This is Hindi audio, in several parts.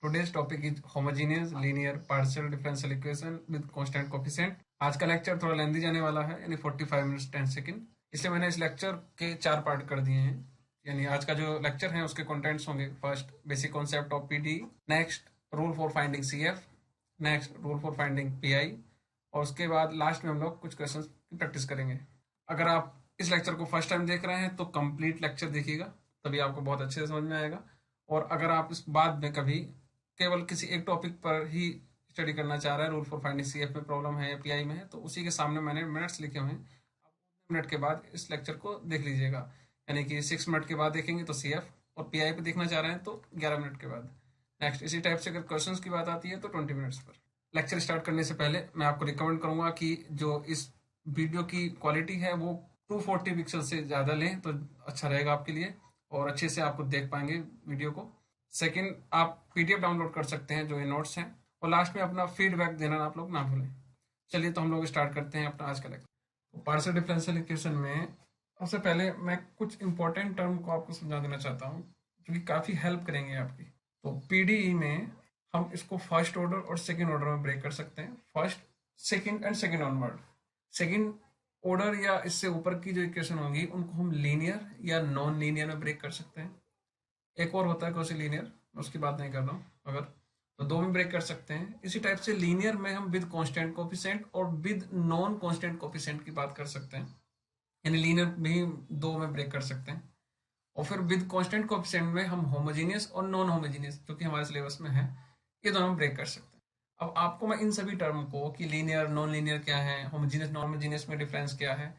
Today's topic is homogeneous linear partial differential equation with constant coefficient। आज का लेक्चर थोड़ा लेंदी जाने वाला है, यानी 45 मिनट्स 10 सेकेंड। इसलिए मैंने इस लेक्चर के 4 पार्ट कर दिए हैं। यानी आज का जो लेक्चर है उसके कंटेंट्स होंगे: first, basic concept of PD; next, rule for finding CF; next, rule for finding pi; और उसके बाद लास्ट में हम लोग कुछ क्वेश्चंस की प्रैक्टिस करेंगे। अगर आप इस लेक्चर को फर्स्ट टाइम देख रहे हैं तो कंप्लीट लेक्चर देखिएगा, तभी आपको बहुत अच्छे से समझ में आएगा। और अगर आप इस बाद में कभी केवल किसी एक टॉपिक पर ही स्टडी करना चाह रहा है, रूल फॉर फाइंडिंग सीएफ में प्रॉब्लम है या पीआई में है, तो उसी के सामने मैंने मिनट्स लिखे हुए हैं। आप मिनट के बाद इस लेक्चर को देख लीजिएगा। यानी कि 6 मिनट के बाद देखेंगे तो सीएफ, और पीआई पे देखना चाह रहे हैं तो 11 मिनट के बाद। नेक्स्ट, इसी टाइप से अगर क्वेश्चन की बात आती है तो 20 मिनट्स पर। लेक्चर स्टार्ट करने से पहले मैं आपको रिकमेंड करूंगा कि जो इस वीडियो की क्वालिटी है वो 240 पिक्सल से ज़्यादा लें तो अच्छा रहेगा आपके लिए, और अच्छे से आपको देख पाएंगे वीडियो को। सेकंड, आप पीडीएफ डाउनलोड कर सकते हैं जो ये नोट्स हैं, और लास्ट में अपना फीडबैक देना आप लोग ना भूलें। चलिए तो हम लोग स्टार्ट करते हैं अपना आज का लेक्चर। तो पार्शियल डिफरेंशियल इक्वेशन में सबसे पहले मैं कुछ इंपॉर्टेंट टर्म को आपको समझा देना चाहता हूँ जो कि काफ़ी हेल्प करेंगे आपकी। तो पीडीई में हम इसको फर्स्ट ऑर्डर और सेकेंड ऑर्डर में ब्रेक कर सकते हैं। First, second and second onward. Second order या इससे ऊपर की जो इक्वेशन होंगी उनको हम लीनियर या नॉन लीनियर में ब्रेक कर सकते हैं। एक और होता है कौन लीनियर, उसकी बात नहीं कर रहा हूँ। अगर तो दो में ब्रेक कर सकते हैं। इसी टाइप से लीनियर में हम विद कांस्टेंट कोफिशिएंट और विद नॉन कांस्टेंट कोफिशिएंट की बात कर सकते हैं, यानी लीनियर भी दो में ब्रेक कर सकते हैं। और फिर विद कांस्टेंट कोफिशिएंट में हम होमोजीनियस और नॉन होमोजीनियस, जो कि हमारे सिलेबस में है, ये दोनों ब्रेक कर सकते हैं। अब आपको मैं इन सभी टर्म को कि लीनियर नॉन लीनियर क्या है, होमोजीनियस नॉन होमोजीनियस में डिफरेंस क्या है,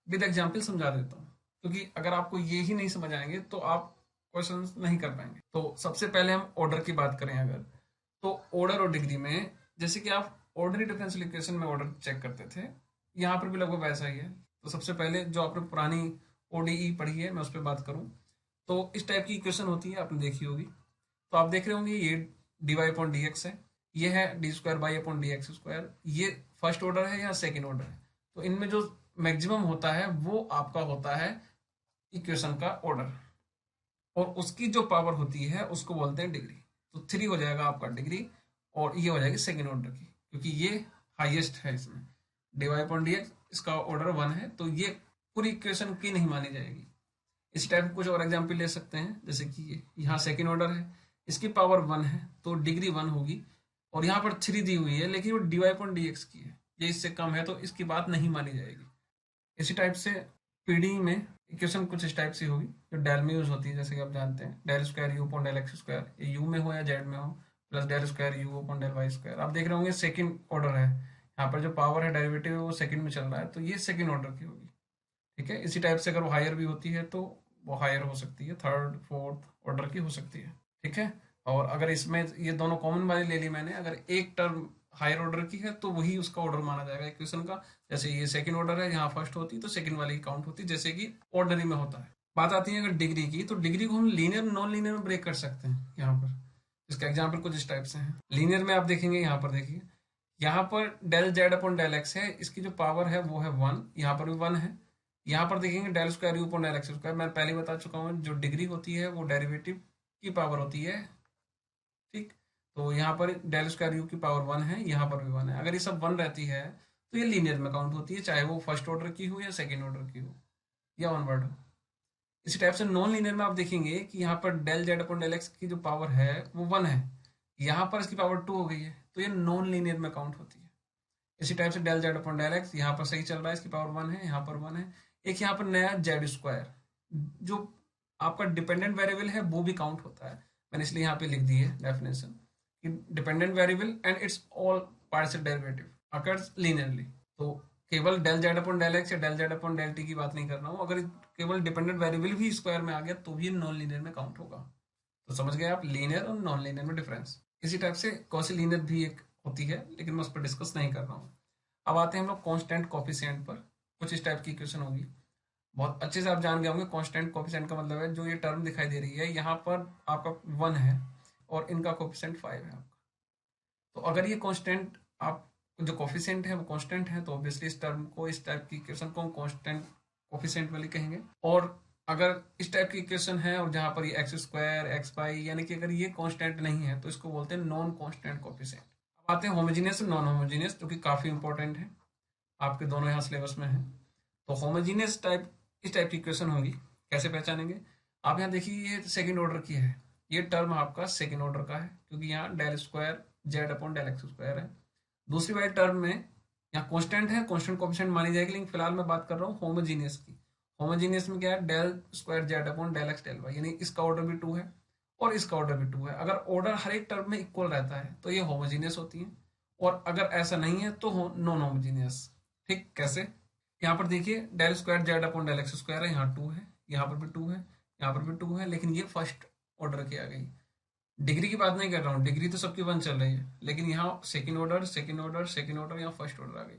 विद एग्जाम्पल समझा देता हूँ। क्योंकि अगर आपको ये ही नहीं समझ आएंगे तो आप क्वेश्चन नहीं कर पाएंगे। तो सबसे पहले हम ऑर्डर की बात करें अगर, तो ऑर्डर और डिग्री में, जैसे कि आप ऑर्डनरी डिफरेंशियल इक्वेशन में ऑर्डर चेक करते थे, यहाँ पर भी लगभग वैसा ही है। तो सबसे पहले जो आपने पुरानी ओडीई पढ़ी है मैं उस पर बात करूँ तो इस टाइप की इक्वेशन होती है, आपने देखी होगी। तो आप देख रहे होंगे ये D Y upon D X है, ये है D square by upon D X square. ये फर्स्ट ऑर्डर है या सेकेंड ऑर्डर है। तो इनमें जो मैक्सिमम होता है वो आपका होता है इक्वेशन का ऑर्डर, और उसकी जो पावर होती है उसको बोलते हैं डिग्री। तो 3 हो जाएगा आपका डिग्री, और ये हो जाएगी सेकेंड ऑर्डर की, क्योंकि ये हाईएस्ट है इसमें। D Y upon D X, इसका ऑर्डर 1 है, तो ये पूरी इक्वेशन की नहीं मानी जाएगी। इस टाइप कुछ और एग्जाम्पल ले सकते हैं, जैसे कि ये यहाँ सेकेंड ऑर्डर है, इसकी पावर 1 है तो डिग्री 1 होगी, और यहाँ पर 3 दी हुई है लेकिन वो D Y upon D X की है, ये इससे कम है तो इसकी बात नहीं मानी जाएगी। इसी टाइप से पीडी में इक्वेशन कुछ इस टाइप से होगी जो डेल में यूज होती है, जैसे कि आप जानते हैं del square U upon del x square, ये यू में हो या जेड में हो, plus del square U upon del Y square. आप देख रहे होंगे सेकंड ऑर्डर है, यहाँ पर जो पावर है डेरिवेटिव है वो सेकंड में चल रहा है, तो ये सेकंड ऑर्डर की होगी। ठीक है, इसी टाइप से अगर वो हायर भी होती है तो वो हायर हो सकती है, थर्ड फोर्थ ऑर्डर की हो सकती है। ठीक है, और अगर इसमें ये दोनों कॉमन वाली ले ली मैंने, अगर एक टर्म हायर ऑर्डर की है तो वही उसका ऑर्डर माना जाएगा इक्वेशन का। जैसे ये सेकंड ऑर्डर है, यहाँ फर्स्ट होती तो सेकंड वाली काउंट होती, जैसे कि ऑर्डनरी में होता है। बात आती है अगर डिग्री की, तो डिग्री को हम लीनियर नॉन लीनियर में ब्रेक कर सकते हैं यहाँ पर। इसका एग्जाम्पल कुछ इस टाइप से है। लीनियर में आप देखेंगे, यहाँ पर देखिए, यहाँ पर del Z upon del X है, इसकी जो पावर है वो है 1, यहाँ पर भी 1 है। यहाँ पर देखेंगे del square U upon del x square, मैं पहले बता चुका हूँ जो डिग्री होती है वो डेरिवेटिव की पावर होती है। ठीक, तो यहाँ पर डेल स्क्वायर यू की पावर 1 है, यहाँ पर भी 1 है। अगर ये सब 1 रहती है तो ये लीनियर में काउंट होती है, चाहे वो फर्स्ट ऑर्डर की हो या सेकेंड ऑर्डर की हो या वन वर्ड हो। इसी टाइप से नॉन लीनियर में आप देखेंगे कि यहाँ पर del Z upon del X की जो पावर है वो 1 है, यहाँ पर इसकी पावर 2 हो गई है, तो ये नॉन लीनियर में काउंट होती है। इसी टाइप से del Z upon del X यहाँ पर सही चल रहा है, इसकी पावर 1 है, यहाँ पर 1 है। एक यहाँ पर नया जेड स्क्वायर, जो आपका डिपेंडेंट वेरिएबल है वो भी काउंट होता है। मैंने इसलिए यहाँ पे लिख दी है डेफिनेशन कि dependent variable and its all partial derivative occurs linearly. तो केवल del Z upon del x या del Z upon del t की बात नहीं कर रहा हूँ, अगर केवल डिपेंडेंट वेरिएबल भी स्क्वायर में आ गया तो भी नॉन लीनियर में काउंट होगा। तो समझ गए आप लीनियर और नॉन लीनियर में डिफरेंस। इसी टाइप से कॉसी लीनियर भी एक होती है, लेकिन मैं उस पर डिस्कस नहीं कर रहा हूँ। अब आते हैं हम लोग कांस्टेंट कोफिशिएंट पर। कुछ इस टाइप की इक्वेशन होगी, बहुत अच्छे से आप जान गए होंगे। कांस्टेंट कोफिशिएंट का मतलब है जो ये टर्म दिखाई दे रही है, यहाँ पर आपका 1 है और इनका कोफिशिएंट 5 है आपका। तो अगर ये कांस्टेंट, आप जो कोफिशिएंट है वो कांस्टेंट है, तो ऑब्वियसली इस टर्म को, इस टाइप की इक्वेशन को हम कांस्टेंट कोफिशिएंट वाली कहेंगे। और अगर इस टाइप की इक्वेशन है और जहां पर ये एक्स स्क्वायर एक्स वाई यानी कि अगर ये कांस्टेंट नहीं है तो इसको बोलते हैं नॉन कांस्टेंट कोफिशिएंट। अब आते हैं होमोजीनियस और नॉन होमोजीनियस, जो कि काफी इंपॉर्टेंट है, आपके दोनों यहाँ सिलेबस में है। तो होमोजीनियस टाइप इस टाइप की इक्वेशन होगी, कैसे पहचानेंगे? आप यहाँ देखिए ये सेकंड ऑर्डर की है, ये टर्म आपका सेकंड ऑर्डर का है क्योंकि यहाँ del square Z upon del x square है। दूसरी वाली टर्म में यहाँ कांस्टेंट है, कांस्टेंट कोएफिशिएंट मानी जाएगी, लेकिन फिलहाल मैं बात कर रहा हूँ होमोजीनियस की। होमोजीनियस में क्या है? Del square Z upon del X del Y, यानी इसका ऑर्डर भी 2 है और इसका ऑर्डर भी 2 है। अगर ऑर्डर हर एक टर्म में इक्वल रहता है तो ये होमोजीनियस होती है, और अगर ऐसा नहीं है तो नॉन होमोजीनियस। ठीक, कैसे? यहाँ पर देखिए del square Z upon del x square है, यहाँ 2 है, यहाँ पर भी 2 है, यहाँ पर भी 2 है, लेकिन ये फर्स्ट ऑर्डर की आ गई। डिग्री की बात नहीं कर रहा हूँ, डिग्री तो सबकी 1 चल रही है, लेकिन यहाँ second order second order second order, यहाँ फर्स्ट ऑर्डर आ गई।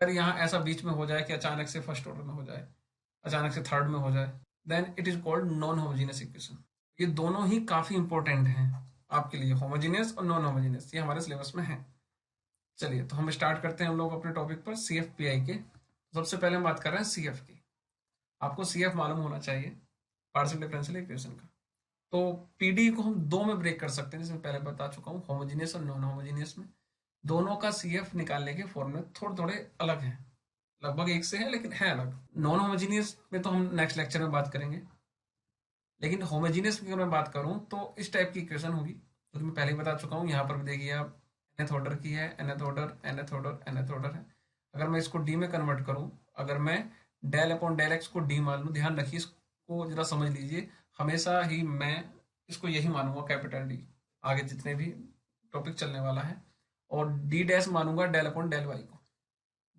अगर यहाँ ऐसा बीच में हो जाए कि अचानक से फर्स्ट ऑर्डर में हो जाए, अचानक से थर्ड में हो जाए, then it is called non homogeneous equation. ये दोनों ही काफी इंपॉर्टेंट हैं आपके लिए, होमोजीनियस और नॉन होमोजीनियस, ये हमारे सिलेबस में है। चलिए तो हम स्टार्ट करते हैं हम लोग अपने टॉपिक पर, सी एफ पी आई के। सबसे पहले हम बात कर रहे हैं सी एफ की। आपको सी एफ मालूम होना चाहिए, पार्शियल डिफरेंशियल इक्वेशन का। तो पीडी को हम दो में ब्रेक कर सकते हैं, जैसे मैं पहले बता चुका हूँ, होमोजीनियस और नॉन होमोजीनियस में। दोनों का सी एफ निकालने के फॉर्मूले थोड़े थोड़े अलग हैं, लगभग एक से है लेकिन है अलग। नॉन होमोजीनियस में तो हम नेक्स्ट लेक्चर में बात करेंगे, लेकिन होमोजीनियस की अगर मैं बात करूं तो इस टाइप की इक्वेशन होगी, जो कि मैं पहले ही बता चुका हूँ। यहाँ पर भी देखिए आप, nth ऑर्डर की है, nth order nth order nth order है। अगर मैं इसको डी में कन्वर्ट करूँ, अगर मैं डेल अपॉन डेल एक्स को डी मान लूँ, ध्यान रखिए इसको जरा समझ लीजिए, हमेशा ही मैं इसको यही मानूंगा कैपिटल डी, आगे जितने भी टॉपिक चलने वाला है, और डी डैश मानूंगा डेल अपॉन डेल वाई को।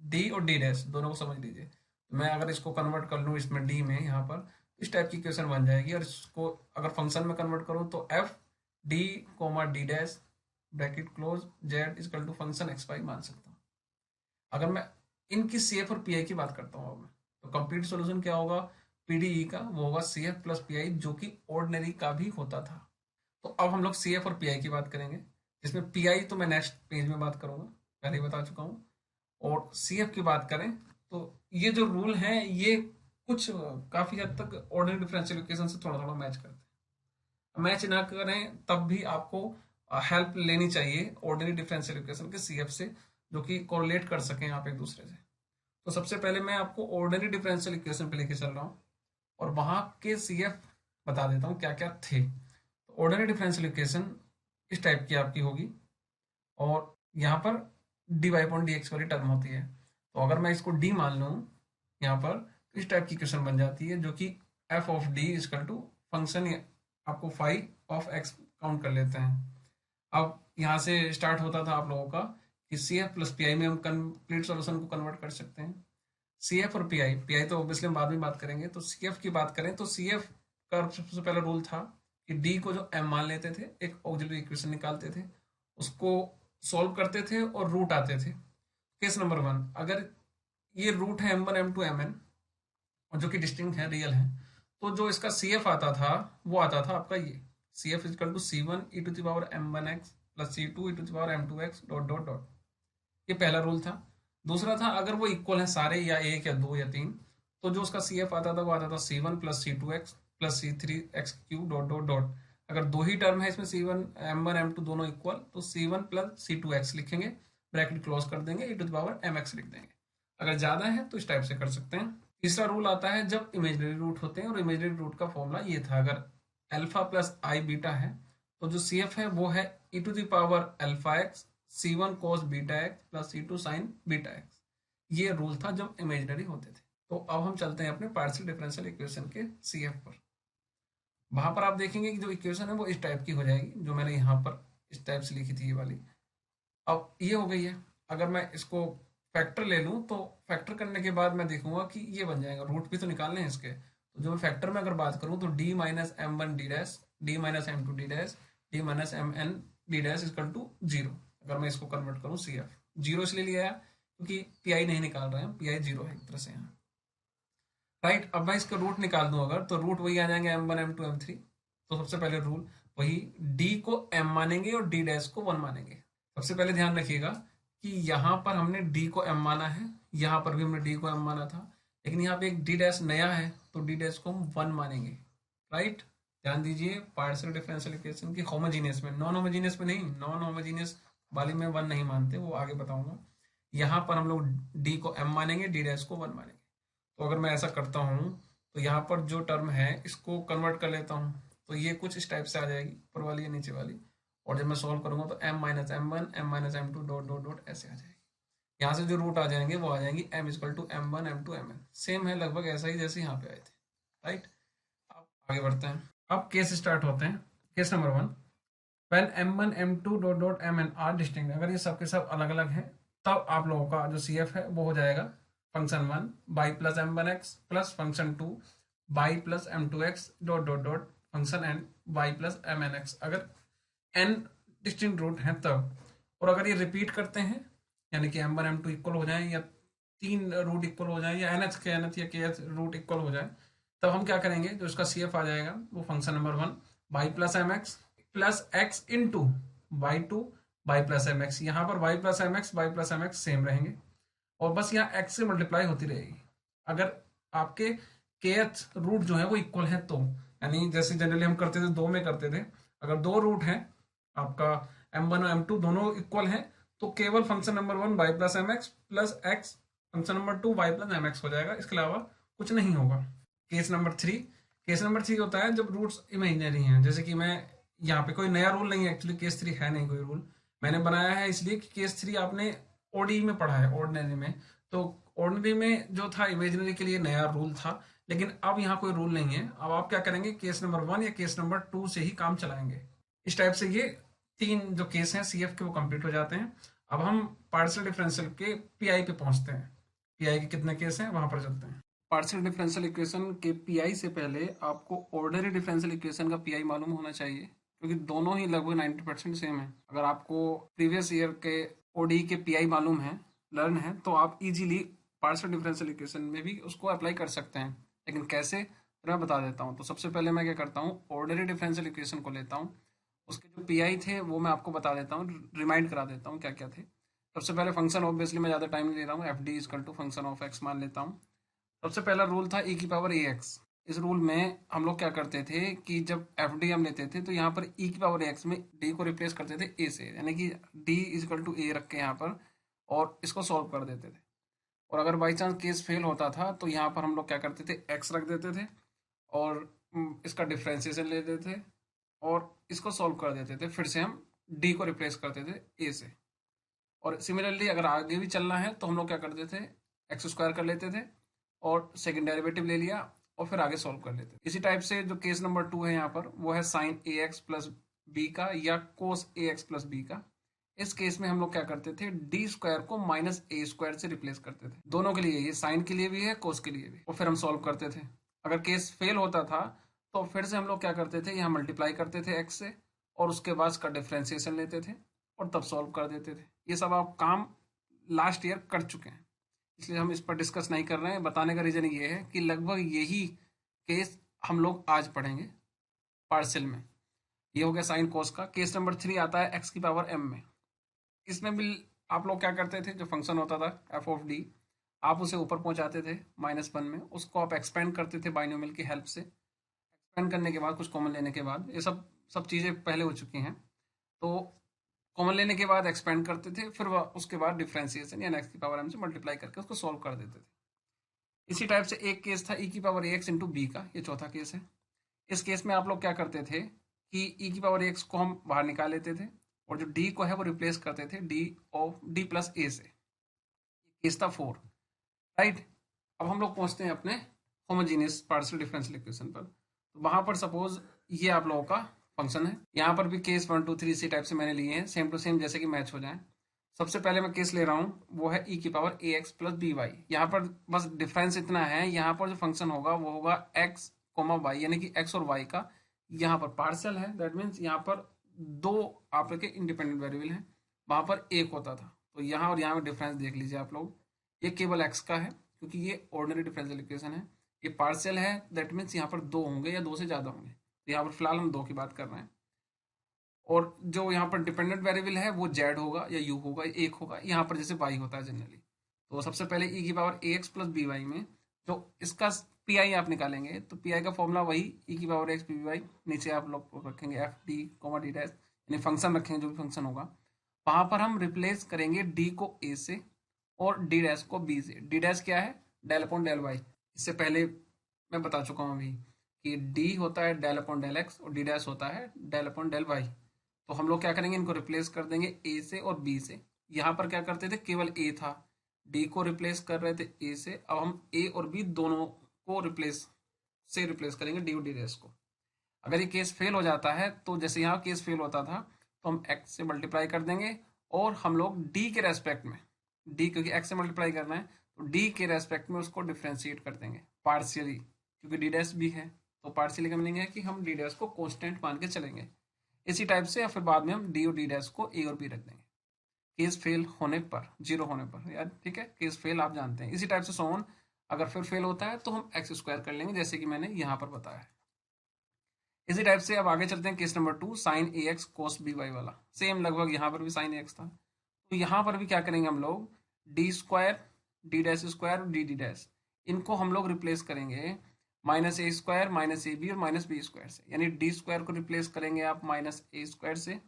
डी और डी डैश दोनों को समझ लीजिए। मैं अगर इसको कन्वर्ट कर लूँ इसमें डी में, यहाँ पर इस टाइप की इक्वेशन बन जाएगी, और इसको अगर फंक्शन में कन्वर्ट करूँ तो F D comma D dash bracket close Z equal to function X Y मान सकता हूँ। अगर मैं इनकी सी एफ और पी आई की बात करता हूँ अब मैं, तो कंप्लीट सोल्यूशन क्या होगा पीडीई का? वो होगा C F plus P I, जो कि ऑर्डिनरी का भी होता था। तो अब हम लोग सी एफ और पी आई की बात करेंगे, जिसमें पी आई तो मैं नेक्स्ट पेज में बात करूंगा, पहले ही बता चुका हूँ। और सी एफ की बात करें तो ये जो रूल है ये कुछ काफी हद तक ऑर्डिनरी डिफरेंशियल इक्वेशन से थोड़ा थोड़ा मैच करते हैं। मैच ना करें तब भी आपको हेल्प लेनी चाहिए ऑर्डिनरी डिफरेंशियल इक्वेशन के सी एफ से, जो कि कोरिलेट कर सकें आप एक दूसरे से। तो सबसे पहले मैं आपको ऑर्डिनरी डिफरेंशियल इक्वेशन पे लेके चल रहा हूँ, और वहां के सी एफ बता देता हूँ क्या क्या थे। तो ऑर्डिनरी डिफरेंशियल इक्वेशन इस टाइप की आपकी होगी, और यहाँ पर D Y upon D X वाली टर्म होती है। तो अगर मैं इसको डी मान लूँ यहाँ पर, तो इस टाइप की क्वेश्चन बन जाती है, जो कि F of D equal to function आपको फाइव ऑफ एक्स काउंट कर लेते हैं। अब यहाँ से स्टार्ट होता था आप लोगों का कि C F plus P I में हम कंप्लीट सोल्यूशन को कन्वर्ट कर सकते हैं। सी एफ और पी आई तो ऑब्वियसली हम बाद में बात करेंगे। तो सी एफ की बात करें तो सी एफ का सबसे पहला रूल था कि डी को जो एम मान लेते थे, एक ऑक्सिलरी इक्वेशन निकालते थे, उसको सॉल्व करते थे और रूट आते थे। केस नंबर 1, अगर ये रूट है m1 m2 mn, और जो कि डिस्टिंक्ट है, रियल है, तो जो इसका सी एफ आता था वो आता था आपका ये C F equal to C one E to the power m1x plus C two E to the power m2x dot dot dot. ये पहला रूल था। दूसरा था अगर वो इक्वल है सारे, या एक या दो या तीन, तो जो उसका सी एफ आता था वो आता था C one plus C two x plus C three x q dot dot dot. अगर दो ही टर्म है इसमें C one m one M two दोनों इक्वल, तो C one plus C two x लिखेंगे, ब्रैकेट क्लोज कर देंगे, e to the power m x लिख देंगे। अगर ज्यादा है तो इस टाइप से कर सकते हैं। तीसरा रूल आता है जब इमेजनरी रूट होते हैं, और इमेजनरी रूट का फॉर्मूला ये था, अगर अल्फा प्लस आई बीटा है तो जो सी एफ है वो है e to the power alpha x C one cos beta x plus C two sine beta x. ये रूल था जब इमेजनरी होते थे। तो अब हम चलते हैं अपने पार्शियल डिफरेंशियल इक्वेशन के सी एफ पर। वहां पर आप देखेंगे कि जो इक्वेशन है वो इस टाइप की हो जाएगी, जो मैंने यहाँ पर इस टाइप से लिखी थी ये वाली। अब ये हो गई है। अगर मैं इसको फैक्टर ले लूँ तो फैक्टर करने के बाद मैं देखूंगा कि ये बन जाएगा, रूट भी तो निकालने हैं इसके। तो जो मैं फैक्टर में अगर बात करूँ तो D minus M one D dash D minus M two D dash D minus M N D dash equal to zero. अगर मैं इसको कन्वर्ट करूँ सी एफ, जीरो इसलिए लिया है क्योंकि पी आई नहीं निकाल रहे हैं, पी आई जीरो है एक तरह से यहाँ, राइट। अब मैं इसका रूट निकाल दूं अगर, तो रूट वही आ जाएंगे M one M two M three. तो सबसे पहले रूल वही, डी को एम मानेंगे और डी डैश को वन मानेंगे। सबसे पहले ध्यान रखिएगा कि यहाँ पर हमने डी को एम माना है, यहाँ पर भी हमने डी को एम माना था, लेकिन यहाँ पे एक डी डैश नया है, तो डी डैश को हम 1 मानेंगे, राइट। ध्यान दीजिए, पार्शियल डिफरेंशियल इक्वेशन की होमोजीनियस में, नॉन होमोजीनियस में नहीं, नॉन होमोजीनियस वाली में 1 नहीं मानते, वो आगे बताऊंगा। यहाँ पर हम लोग डी को m मानेंगे, डी डैश को 1 मानेंगे। तो अगर मैं ऐसा करता हूँ तो यहाँ पर जो टर्म है इसको कन्वर्ट कर लेता हूँ, तो ये कुछ इस टाइप से आ जाएगी, ऊपर वाली या नीचे वाली। और जब मैं सॉल्व करूंगा तो m minus M one M minus M two dot dot dot ऐसे आ जाएगी। यहाँ से जो रूट आ जाएंगे वो आ जाएंगी m equal to M one M two M N. Same है लगभग ऐसा ही जैसे यहाँ पे आए थे, राइट। अब आगे बढ़ते हैं। अब केस स्टार्ट होते हैं। Case number 1, when m1 m2 dot dot mn are distinct, अगर ये सब के सब अलग अलग हैं तब आप लोगों का जो CF है वो हो जाएगा function 1 by plus m1x plus function 2 by plus m2x dot dot dot function n by plus mnx, अगर n डिस्टिंक्ट रूट हैं तब। और अगर ये रिपीट करते हैं यानी कि m1 m2 इक्वल हो जाए या 3 रूट इक्वल हो जाए या nth के nth या kth रूट इक्वल हो जाए, तब हम क्या करेंगे, जो इसका CF आ जाएगा वो function number 1 by plus mx plus x into by two by plus M X. यहाँ पर by plus M X same रहेंगे और बस यहाँ x से मल्टीप्लाई होती रहेगी। अगर आपके kth रूट जो है वो इक्वल है तो, यानी जैसे जनरली हम करते थे, 2 में करते थे, अगर 2 रूट हैं आपका m1 और m2 दोनों इक्वल हैं तो केवल function number 1 by plus M X plus x function number 2 by plus M X हो जाएगा, इसके अलावा कुछ नहीं होगा। केस नंबर 3, केस नंबर 3 होता है जब रूट्स इमेजिनरी हैं। जैसे कि मैं यहाँ पे कोई नया रूल नहीं है, एक्चुअली केस 3 है नहीं कोई रूल, मैंने बनाया है इसलिए कि केस 3 आपने ओडी में पढ़ा है, ऑर्डिनरी में। तो ऑर्डिनरी में जो था इमेजिनरी के लिए नया रूल था, लेकिन अब यहाँ कोई रूल नहीं है। अब आप क्या करेंगे, केस नंबर 1 या केस नंबर 2 से ही काम चलाएंगे। इस टाइप से ये 3 जो केस हैं CF के वो कंप्लीट हो जाते हैं। अब हम पार्शियल डिफरेंशियल के PI पे पहुंचते हैं। PI के कितने केस हैं वहां पर चलते हैं। पार्शियल डिफरेंशियल इक्वेशन के PI से पहले आपको ऑर्डिनरी डिफरेंशियल इक्वेशन का PI मालूम होना चाहिए, क्योंकि दोनों ही लगभग 90% सेम है। अगर आपको प्रीवियस ईयर के ODE के PI मालूम है, लर्न है, तो आप इजीली पार्शियल डिफरेंशियल इक्वेशन में भी उसको अप्लाई कर सकते हैं। लेकिन कैसे, मैं बता देता हूँ। तो सबसे पहले मैं क्या करता हूँ, ऑर्डिनरी डिफरेंशियल इक्वेशन को लेता हूँ, उसके जो PI थे वो मैं आपको बता देता हूँ, रिमाइंड करा देता हूँ क्या क्या थे। सबसे पहले फंक्शन, ऑब्वियसली मैं ज़्यादा टाइम नहीं ले रहा हूँ, F D equal to function of X मान लेता हूँ। सबसे पहला रूल था e की पावर ax। इस रूल में हम लोग क्या करते थे कि जब एफ डी हम लेते थे तो यहाँ पर e की पावर ax में d को रिप्लेस करते थे a से, यानी कि d इजकल टू a रख के यहाँ पर, और इसको सॉल्व कर देते थे। और अगर बाई चांस केस फेल होता था तो यहाँ पर हम लोग क्या करते थे, x रख देते थे और इसका डिफ्रेंसिएशन ले लेते थे और इसको सॉल्व कर देते थे। फिर से हम d को रिप्लेस करते थे a से। और सिमिलरली अगर आगे भी चलना है तो हम लोग क्या करते थे, एक्स स्क्वायर कर लेते थे और सेकंड डेरिवेटिव ले लिया और फिर आगे सॉल्व कर लेते थे। इसी टाइप से जो केस नंबर 2 है यहाँ पर, वो है साइन ए एक्स प्लस बी का या कोस ए एक्स प्लस बी का। इस केस में हम लोग क्या करते थे, डी स्क्वायर को माइनस ए स्क्वायर से रिप्लेस करते थे। दोनों के लिए, ये साइन के लिए भी है, कोस के लिए भी। और फिर हम सॉल्व करते थे। अगर केस फेल होता था तो फिर से हम लोग क्या करते थे, यहाँ मल्टीप्लाई करते थे एक्स से और उसके बाद इसका डिफ्रेंसिएशन लेते थे और तब सॉल्व कर देते थे। ये सब आप काम लास्ट ईयर कर चुके हैं, इसलिए हम इस पर डिस्कस नहीं कर रहे हैं। बताने का रीज़न ये है कि लगभग यही केस हम लोग आज पढ़ेंगे पार्शियल में। ये हो गया साइन कोस का। केस नंबर 3 आता है एक्स की पावर m में। इसमें भी आप लोग क्या करते थे, जो फंक्शन होता था एफ ऑफ डी, आप उसे ऊपर पहुंचाते थे -1 में, उसको आप एक्सपेंड करते थे बाइनोमियल की हेल्प से। एक्सपेंड करने के बाद कुछ कॉमन लेने के बाद, ये सब चीज़ें पहले हो चुकी हैं। तो कॉमन लेने के बाद एक्सपेंड करते थे, फिर उसके बाद डिफरेंशिएशन या एक्स की पावर m से मल्टीप्लाई करके उसको सॉल्व कर देते थे। इसी टाइप से एक केस था e की पावर ax इंटू बी का, ये चौथा केस है। इस केस में आप लोग क्या करते थे कि e की पावर ax को हम बाहर निकाल लेते थे और जो d को है वो रिप्लेस करते थे d प्लस a से। केस था 4, राइट। अब हम लोग पहुंचते हैं अपने होमोजीनियस पार्शियल डिफरेंशियल इक्वेशन पर। तो वहां पर सपोज ये आप लोगों का फंक्शन है, यहाँ पर भी केस 1 2 3 इसी टाइप से मैंने लिए हैं, सेम टू सेम, जैसे कि मैच हो जाए। सबसे पहले मैं केस ले रहा हूँ, वो है e की power ax plus B Y. यहाँ पर बस डिफरेंस इतना है, यहाँ पर जो फंक्शन होगा वो होगा x कोमा वाई, यानी कि x और y का यहाँ पर पार्शियल है। दैट मीन्स यहाँ पर 2 आपके इंडिपेंडेंट वेरिएबल हैं, वहां पर 1 होता था। तो यहाँ और यहाँ में डिफरेंस देख लीजिए आप लोग, ये केवल x का है क्योंकि ये ऑर्डिनरी डिफरेंशियल इक्वेशन है। ये पार्शियल है, दैट मीन्स यहाँ पर 2 होंगे या 2 से ज़्यादा होंगे। तो यहाँ पर फिलहाल हम 2 की बात कर रहे हैं। और जो यहाँ पर डिपेंडेंट वेरिएबल है वो z होगा या u होगा, 1 होगा, यहाँ पर जैसे y होता है जनरली। तो सबसे पहले e की power ax plus B Y में तो इसका पी आई आप निकालेंगे तो पी आई का फॉर्मूला वही ई की power x P V Y, नीचे आप लोग रखेंगे F D comma D dash, यानी फंक्शन रखेंगे जो भी फंक्शन होगा, वहां पर हम रिप्लेस करेंगे डी को ए से और डी डैश को बी से। डी डैश क्या है? Del upon del Y. इससे पहले मैं बता चुका हूँ अभी कि डी होता है डेल अपॉन डेल एक्स और डी डैश होता है डेल अपॉन डेल वाई। तो हम लोग क्या करेंगे, इनको रिप्लेस कर देंगे ए से और बी से। यहाँ पर क्या करते थे, केवल ए था, डी को रिप्लेस कर रहे थे ए से, अब हम ए और बी दोनों को रिप्लेस करेंगे डी और डी डैश को। अगर ये केस फेल हो जाता है तो जैसे यहाँ केस फेल होता था तो हम एक्स से मल्टीप्लाई कर देंगे और हम लोग डी के रेस्पेक्ट में, डी क्योंकि एक्स से मल्टीप्लाई करना है तो डी के रेस्पेक्ट में उसको डिफ्रेंशिएट कर देंगे पार्शियली, क्योंकि डी डैश भी है तो पार्शियली का मीनिंग है कि हम डी डैश को कांस्टेंट मान के चलेंगे। इसी टाइप से या फिर बाद में हम डी और डी डैश को ए और बी रख देंगे केस फेल होने पर, जीरो होने पर यार, ठीक है, केस फेल आप जानते हैं। इसी टाइप से सोन अगर फिर फेल होता है तो हम एक्स स्क्वायर कर लेंगे जैसे कि मैंने यहाँ पर बताया है। इसी टाइप से अब आगे चलते हैं केस नंबर 2, साइन ए एक्स कोस बी वाई वाला। सेम लगभग यहाँ पर भी साइन ए एक्स था, तो यहाँ पर भी क्या करेंगे हम लोग, D square D dash square D D dash, इनको हम लोग रिप्लेस करेंगे minus A square minus A B और माइनस बी स्क्वायर से। यानी डी स्क्वायर को रिप्लेस करेंगे आप माइनस ए स्क्वायर से,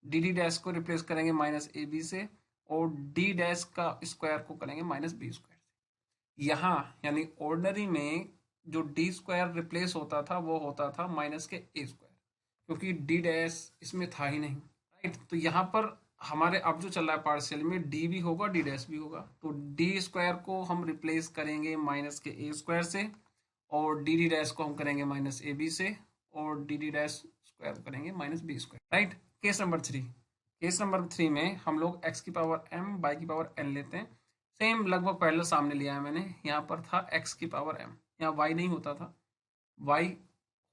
डी डी डैश को रिप्लेस करेंगे माइनस ए बी से और डी डैश का स्क्वायर को करेंगे माइनस बी स्क्वायर से। यहाँ यानी ऑर्डिनरी में जो डी स्क्वायर रिप्लेस होता था वो होता था माइनस के ए स्क्वायर, क्योंकि डी डैश इसमें था ही नहीं, राइट। तो यहाँ पर हमारे अब जो चल रहा है पार्शियल में डी भी होगा डी डैश भी होगा, तो डी स्क्वायर को हम रिप्लेस करेंगे माइनस के ए स्क्वायर से और डी डी डैश को हम करेंगे माइनस ए बी से और डी डी डैश स्क्वायर करेंगे minus B square, right. Case number 3, case number 3 में हम लोग एक्स की पावर एम बाई की पावर एन लेते हैं। सेम लगभग पहले सामने लिया है मैंने, यहाँ पर था एक्स की पावर एम, यहाँ वाई नहीं होता था, वाई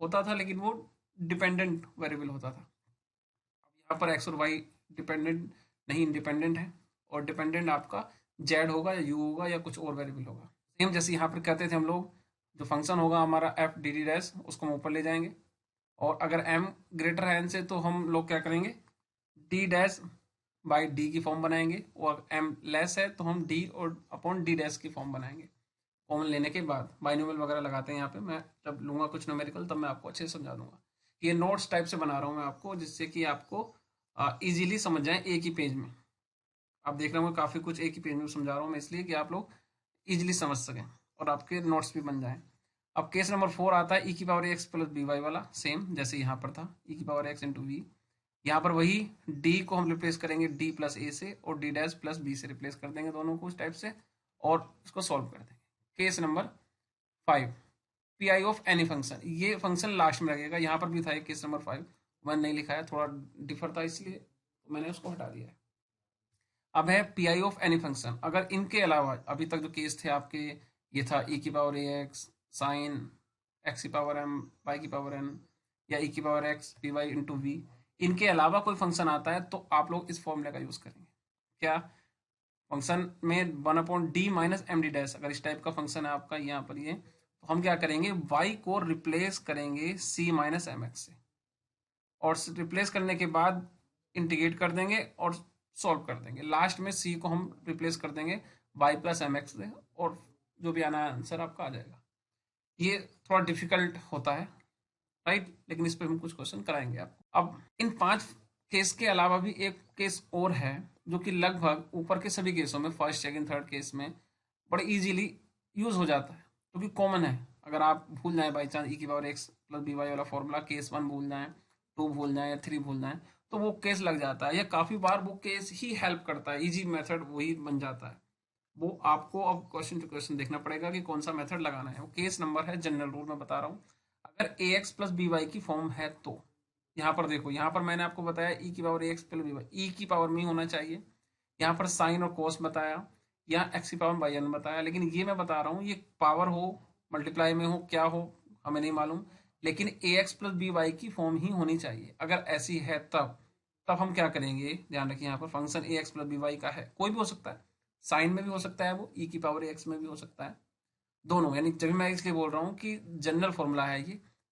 होता था लेकिन वो डिपेंडेंट वेरिएबल होता था। अब यहाँ पर एक्स और वाई डिपेंडेंट नहीं, इंडिपेंडेंट है और डिपेंडेंट आपका जेड होगा या यू होगा या कुछ और वेरिएबल होगा। सेम जैसे यहाँ पर कहते थे हम लोग, जो फंक्शन होगा हमारा एफ डी डी डैश उसको हम ऊपर ले जाएंगे और अगर एम ग्रेटर है एन से तो हम लोग क्या करेंगे, डी डैश बाई डी की फॉर्म बनाएंगे और एम लेस है तो हम डी और अपॉन डी डैश की फॉर्म बनाएंगे। कॉमन लेने के बाद बाइनोमियल वगैरह लगाते हैं यहाँ पे, मैं जब लूंगा कुछ न्यूमेरिकल तब मैं आपको अच्छे से समझा दूंगा। ये नोट्स टाइप से बना रहा हूँ मैं आपको, जिससे कि आपको इजीली समझ जाए एक ही पेज में। आप देख रहे होंगे काफ़ी कुछ एक ही पेज में समझा रहा हूँ मैं, इसलिए कि आप लोग इजीली समझ सकें और आपके नोट्स भी बन जाएं। अब केस नंबर 4 आता है ई की power x plus B y वाला, सेम जैसे यहाँ पर था ई की पावर एक्स इंटू वी। यहाँ पर वही डी को हम रिप्लेस करेंगे डी प्लस ए से और डी डैश प्लस बी से रिप्लेस कर देंगे दोनों को इस टाइप से और इसको सॉल्व कर देंगे। Case number 5, P I of any function, ये फंक्शन लास्ट में लगेगा, यहाँ पर भी था केस नंबर 5, मैंने नहीं लिखा है, थोड़ा डिफर था इसलिए तो मैंने उसको हटा दिया है। अब है P I of any function, अगर इनके अलावा अभी तक जो केस थे आपके, ये था ई की power a x sine x की पावर एम वाई की पावर एन या ई की power x p y into v, इनके अलावा कोई फंक्शन आता है तो आप लोग इस फॉर्मूले का यूज करेंगे। क्या फंक्शन में 1 upon d minus m d dash, अगर इस टाइप का फंक्शन है आपका यहाँ पर ये, तो हम क्या करेंगे, y को रिप्लेस करेंगे c माइनस एम एक्स से और रिप्लेस करने के बाद इंटीग्रेट कर देंगे और सॉल्व कर देंगे। लास्ट में c को हम रिप्लेस कर देंगे y प्लस एम एक्स से और जो भी आना है आंसर आपका आ जाएगा। ये थोड़ा डिफिकल्ट होता है, राइट, लेकिन इस पर हम कुछ क्वेश्चन कराएंगे आपको। अब इन 5 केस के अलावा भी एक केस और है जो कि लगभग ऊपर के सभी केसों में, फर्स्ट सेकंड थर्ड केस में बड़े इजीली यूज हो जाता है, क्योंकि कॉमन है। अगर आप भूल जाएं बाई चांस ई की power x plus B y वाला फॉर्मूला, केस 1 भूल जाएं, 2 भूल जाएं या 3 भूल जाएं, तो वो केस लग जाता है या काफ़ी बार वो केस ही हेल्प करता है, इजी मेथड वही बन जाता है। वो आपको अब क्वेश्चन टू क्वेश्चन देखना पड़ेगा कि कौन सा मेथड लगाना है। वो केस नंबर है, जनरल रूल में बता रहा हूँ। अगर ए एक्स प्लस बी वाई की फॉर्म है तो यहाँ पर देखो, यहाँ पर मैंने आपको बताया ई की power a x plus B Y, ई की पावर में होना चाहिए। यहाँ पर साइन और कोस बताया, यहाँ एक्स की पावर बाई एन बताया, लेकिन ये मैं बता रहा हूँ ये पावर हो मल्टीप्लाई में हो क्या हो हमें नहीं मालूम, लेकिन ए एक्स प्लस बी वाई की फॉर्म ही होनी चाहिए। अगर ऐसी है तब हम क्या करेंगे, ध्यान रखिए यहाँ पर फंक्शन ए एक्स प्लस बी वाई का है, कोई भी हो सकता है, साइन में भी हो सकता है, वो ई की पावर ए एक्स में भी हो सकता है, दोनों। यानी जब मैं इसलिए बोल रहा हूँ कि जनरल फॉर्मूला है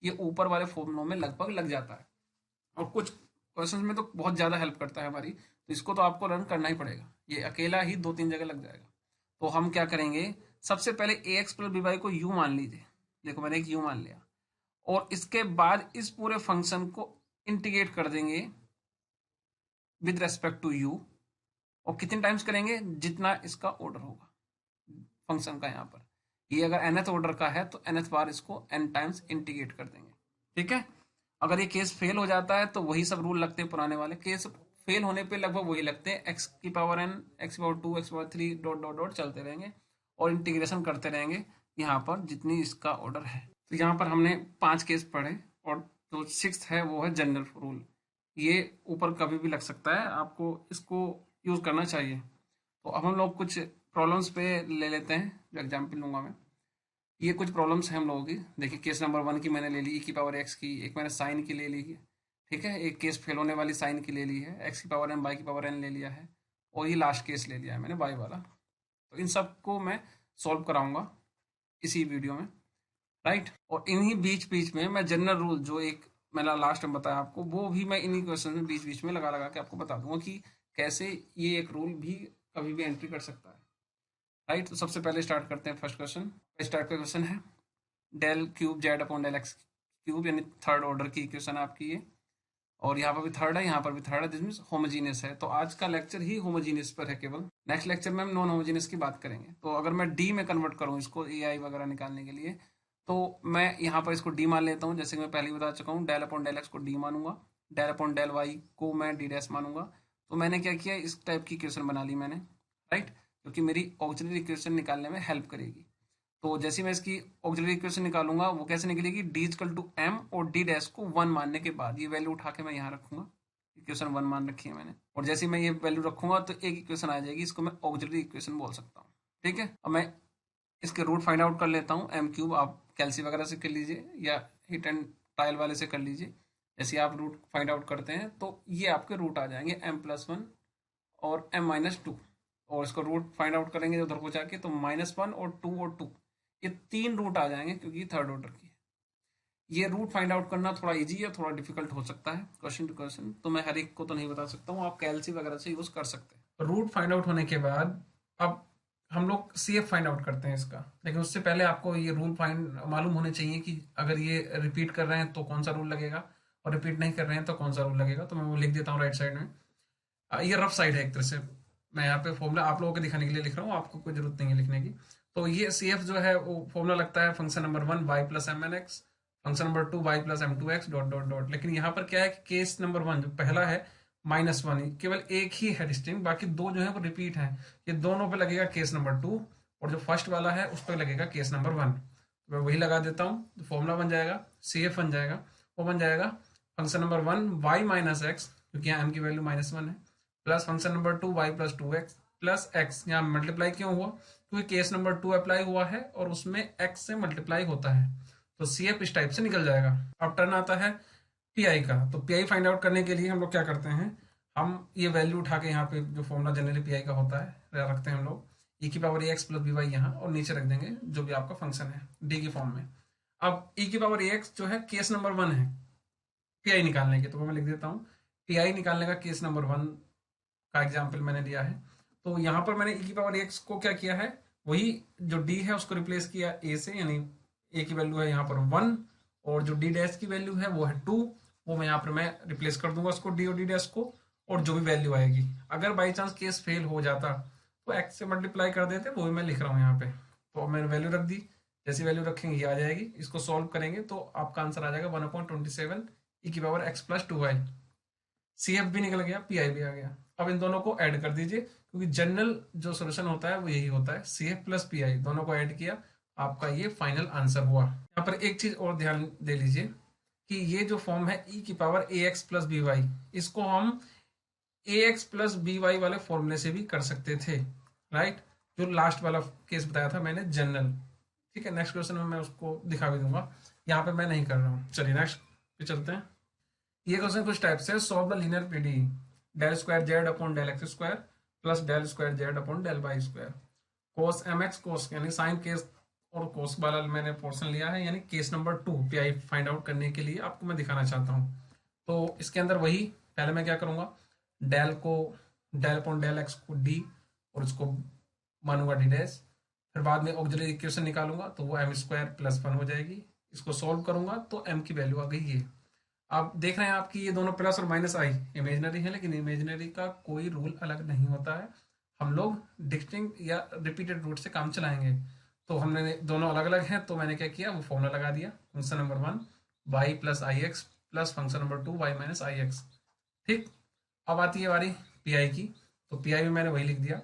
ये ऊपर वाले फॉर्मूलों में लगभग लग जाता है और कुछ क्वेश्चन में तो बहुत ज़्यादा हेल्प करता है हमारी, तो इसको तो आपको लर्न करना ही पड़ेगा, ये अकेला ही 2-3 जगह लग जाएगा। तो हम क्या करेंगे, सबसे पहले ए एक्स प्लस बी वाई को यू मान लीजिए, देखो मैंने एक यू मान लिया, और इसके बाद इस पूरे फंक्शन को इंटीग्रेट कर देंगे विद रेस्पेक्ट टू यू, और कितने टाइम्स करेंगे, जितना इसका ऑर्डर होगा फंक्शन का। यहाँ पर ये अगर nth ऑर्डर का है तो nth बार इसको n टाइम्स इंटीग्रेट कर देंगे, ठीक है। अगर ये केस फेल हो जाता है तो वही सब रूल लगते हैं पुराने वाले, केस फेल होने पे लगभग वही लगते हैं, x की पावर n, x की पावर 2, x की पावर 3 डॉट डॉट डॉट चलते रहेंगे और इंटीग्रेशन करते रहेंगे यहाँ पर जितनी इसका ऑर्डर है। तो यहाँ पर हमने 5 केस पढ़े, और जो 6th है वो है जनरल रूल। ये ऊपर कभी भी लग सकता है, आपको इसको यूज करना चाहिए। तो अब हम लोग कुछ प्रॉब्लम्स पे ले लेते हैं, जो एग्जाम्पल लूंगा मैं। ये कुछ प्रॉब्लम्स हैं हम लोगों की। देखिए केस नंबर 1 की मैंने ले ली, e की पावर x की, एक मैंने साइन की ले ली है, ठीक है, एक केस फेल होने वाली साइन की ले ली है, x की पावर m y की पावर n ले लिया है, और ये लास्ट केस ले लिया है मैंने y वाला। तो इन सब को मैं सॉल्व कराऊंगा इसी वीडियो में, राइट। और इन्हीं बीच बीच में मैं जनरल रूल जो एक मैंने लास्ट में बताया आपको, वो भी मैं इन्हीं क्वेश्चन में बीच बीच में लगा लगा के आपको बता दूंगा कि कैसे ये एक रूल भी कभी भी एंट्री कर सकता है, राइट। तो सबसे पहले स्टार्ट करते हैं फर्स्ट क्वेश्चन। इस टाइप का क्वेश्चन है, del cube z upon del x cube, यानी थर्ड ऑर्डर की इक्वेशन आपकी ये, और यहाँ पर भी थर्ड है, यहाँ पर भी थर्ड है, दिस मींस होमोजीनियस है। तो आज का लेक्चर ही होमोजीनियस पर है केवल, नेक्स्ट लेक्चर में हम नॉन होमोजीनियस की बात करेंगे। तो अगर मैं डी में कन्वर्ट करूँ इसको ए आई वगैरह निकालने के लिए, तो मैं यहाँ पर इसको डी मान लेता हूँ, जैसे कि मैं पहले ही बता चुका हूँ, डेल अपॉन डेल एक्स को डी मानूंगा, डेल अपॉन डेल वाई को मैं डी डैश मानूंगा। तो मैंने क्या किया, इस टाइप की इक्वेशन बना ली मैंने, राइट, क्योंकि मेरी ऑक्सिलरी इक्वेशन निकालने में हेल्प करेगी। तो जैसे मैं इसकी ऑक्सिलरी इक्वेशन निकालूंगा वो कैसे निकलेगी, डी इक्वल टू एम और डी डैश को 1 मानने के बाद ये वैल्यू उठा के मैं यहाँ रखूंगा, इक्वेशन 1 मान रखी है मैंने, और जैसे मैं ये वैल्यू रखूंगा तो एक इक्वेशन आ जाएगी, इसको मैं ऑक्सिलरी इक्वेशन बोल सकता हूँ, ठीक है। अब मैं इसके रूट फाइंड आउट कर लेता हूँ, एम क्यूब आप कैल्सी वगैरह से कर लीजिए या हिट एंड ट्रायल वाले से कर लीजिए। जैसे आप रूट फाइंड आउट करते हैं तो ये आपके रूट आ जाएंगे m+1 और m-2, और इसको रूट फाइंड आउट करेंगे उधर को जाके तो -1 और 2 और 2, ये 3 रूट आ जाएंगे क्योंकि थर्ड ऑर्डर की है। ये रूट फाइंड आउट करना थोड़ा इजी या थोड़ा डिफिकल्ट हो सकता है क्वेश्चन टू क्वेश्चन, तो मैं हर एक को तो नहीं बता सकता हूँ, आप कैलसी वगैरह से यूज कर सकते हैं। रूट फाइंड आउट होने के बाद अब हम लोग सी एफ फाइंड आउट करते हैं इसका, लेकिन उससे पहले आपको ये रूल फाइंड मालूम होने चाहिए कि अगर ये रिपीट कर रहे हैं तो कौन सा रूल लगेगा, और रिपीट नहीं कर रहे हैं तो कौन सा रूल लगेगा। तो मैं वो लिख देता हूँ राइट साइड में। ये रफ साइड है एक तरह से, मैं यहाँ पे फॉर्मूला आप लोगों को दिखाने के लिए लिख रहा हूँ, आपको कोई जरूरत नहीं है लिखने की। तो ये सी एफ जो है वो फॉर्मूला लगता है function number 1 y plus m n x, function number 2 y plus m two x dot dot dot. लेकिन यहाँ पर क्या है कि केस नंबर 1 जो पहला है -1, केवल एक ही है डिस्टिंक्ट, बाकी दो जो है वो रिपीट है। ये दोनों पे लगेगा केस नंबर 2, और जो फर्स्ट वाला है उस पर लगेगा केस नंबर 1। तो मैं वही लगा देता हूँ, तो फॉर्मूला बन जाएगा, सी एफ बन जाएगा, वो बन जाएगा function number 1 y minus x, क्योंकि यहाँ एम की वैल्यू -1 है, plus function number 2 y plus 2x plus x. यहाँ मल्टीप्लाई क्यों हुआ, क्योंकि केस नंबर 2 अप्लाई हुआ है और उसमें x से मल्टीप्लाई होता है, तो सी एफ इस टाइप से निकल जाएगा। अब टर्न आता है पी आई का। तो पी आई फाइंड आउट करने के लिए हम लोग क्या करते हैं, हम ये वैल्यू उठा के यहाँ पे जो फॉर्मूला जनरली पी आई का होता है रखते हैं हम लोग, e की power ax plus B Y यहाँ, और नीचे रख देंगे जो भी आपका फंक्शन है डी की फॉर्म में। अब e की पावर ax जो है केस नंबर 1 है पी आई निकालने के, तो मैं लिख देता हूँ पी आई निकालने का केस नंबर 1 का एग्जाम्पल मैंने दिया है। तो यहाँ पर मैंने e की पावर x को क्या किया है, वही जो d है उसको रिप्लेस किया a से, यानी a की वैल्यू है यहाँ पर 1 और जो d डैश की वैल्यू है वो है 2, वो मैं यहाँ पर मैं रिप्लेस कर दूंगा उसको d और d डैश को, और जो भी वैल्यू आएगी अगर बाई चांस केस फेल हो जाता तो x से मल्टीप्लाई कर देते, वो भी मैं लिख रहा हूँ यहाँ पे। तो मैंने वैल्यू रख दी, जैसी वैल्यू रखेंगे ये आ जाएगी, इसको सॉल्व करेंगे तो आपका आंसर आ जाएगा 1/27 e की power x plus 2y। C F भी निकल गया, पी आई भी आ गया। अब इन दोनों को ऐड कर दीजिए, क्योंकि जनरल जो सोल्यूशन होता है वो यही होता है, C F plus P I दोनों को ऐड किया, आपका ये फाइनल आंसर हुआ। यहाँ पर एक चीज और ध्यान दे लीजिए कि ये जो फॉर्म है e की power a x plus B Y, इसको हम ए एक्स प्लस बी वाई वाले फॉर्मूले से भी कर सकते थे, राइट, जो लास्ट वाला केस बताया था मैंने जनरल। ठीक है, नेक्स्ट क्वेश्चन में मैं उसको दिखा भी दूंगा, यहाँ पे मैं नहीं कर रहा हूँ। चलिए नेक्स्ट पे चलते हैं। ये क्वेश्चन कुछ टाइप से, solve the linear PD del square Z upon del x square plus del square Z upon del Y square cos m x cos, यानी साइन केस और कोस वाला मैंने पोर्शन लिया है, यानी case number 2 P I find out करने के लिए आपको मैं दिखाना चाहता हूँ। तो इसके अंदर वही पहले मैं क्या करूंगा, डेल को डेल अपॉन डेल एक्स को डी और इसको मानूंगा डी डैश, फिर बाद में ऑक्सिलरी इक्वेशन निकालूंगा तो वो m² प्लस 1 हो जाएगी। इसको सॉल्व करूंगा तो m की वैल्यू आ गई ये। आप देख रहे हैं आपकी ये दोनों प्लस और माइनस आई इमेजिनरी है, लेकिन इमेजिनरी का कोई रूल अलग नहीं होता है। हम लोग डिस्टिंक्ट या रिपीटेड रूट से काम चलाएंगे। तो हमने दोनों अलग अलग हैं, तो मैंने क्या किया, वो फॉर्मूला लगा दिया। Function number 1 y plus i x plus function number 2 y minus i x. ठीक, अब आती है बारी पी आई की। तो पी आई में मैंने वही लिख दिया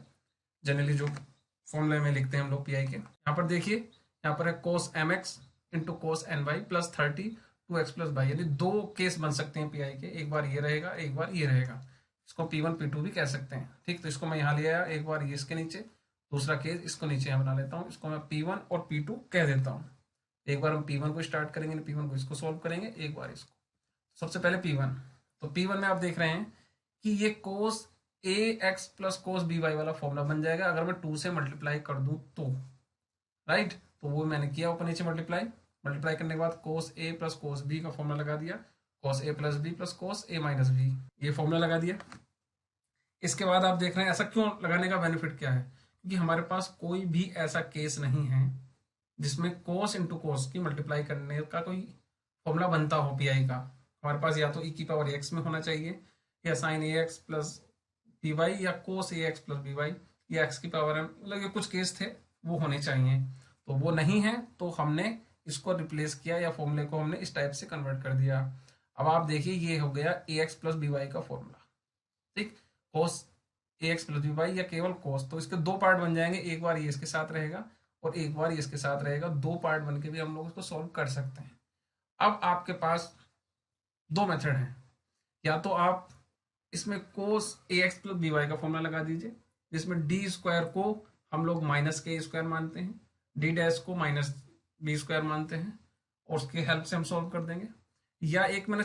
जनरली जो फॉर्मूले में लिखते हैं हम लोग पी आई के। यहाँ पर देखिए, यहाँ पर है cos m x into cos n y plus 30 2x plus y, यानी दो केस बन सकते हैं पी आई के, एक बार ये रहेगा एक बार ये रहेगा। इसको P1 P2 भी कह सकते हैं। ठीक, तो इसको मैं यहाँ ले आया, एक बार ये इसके नीचे, दूसरा केस इसको नीचे यहाँ बना लेता हूँ। इसको मैं P1 और P2 कह देता हूँ। एक बार हम P1 को स्टार्ट करेंगे, P1 को इसको सॉल्व करेंगे, एक बार इसको। सबसे पहले P1, तो P1 में आप देख रहे हैं कि ये cos A x plus cos B y वाला फॉर्मूला बन जाएगा अगर मैं 2 से मल्टीप्लाई कर दूं तो। राइट, तो वो मैंने किया ऊपर नीचे मल्टीप्लाई करने के बाद कोस ए प्लस कोस बी का फॉर्मूला लगा दिया, कोस ए प्लस बी प्लस कोस ए माइनस बी, ये फॉर्मूला लगा दिया। इसके बाद आप देख रहे हैं ऐसा क्यों लगाने का बेनिफिट क्या है, क्योंकि हमारे पास कोई भी ऐसा केस नहीं है जिसमें कोस इंटू कोस की मल्टीप्लाई करने का कोई फॉर्मूला बनता हो पी आई का। हमारे पास या तो ई की पावर एक्स में होना चाहिए, या साइन ए एक्स प्लस बी वाई, या कोस A x plus B Y, या एक्स की पावर है, मतलब ये कुछ केस थे वो होने चाहिए। तो वो नहीं है, तो हमने इसको रिप्लेस किया या फॉर्मूले को हमने इस टाइप से कन्वर्ट कर दिया। अब आप देखिए ये हो गया ए एक्स प्लस बी वाई का फॉर्मूला। ठीक, कोस A x plus B Y या केवल कोस, तो इसके दो पार्ट बन जाएंगे, एक बार ये इसके साथ रहेगा और एक बार ये इसके साथ रहेगा। दो पार्ट बन के भी हम लोग इसको सॉल्व कर सकते हैं। अब आपके पास दो मेथड हैं, या तो आप इसमें कोस A x plus B Y का फॉर्मूला लगा दीजिए, जिसमें डी स्क्वायर को हम लोग माइनस के स्क्वायर मानते हैं, डी डैश को माइनस बी स्क्वायर मानते हैं, और उसकी हेल्प से हम सॉल्व कर देंगे। या एक मैंने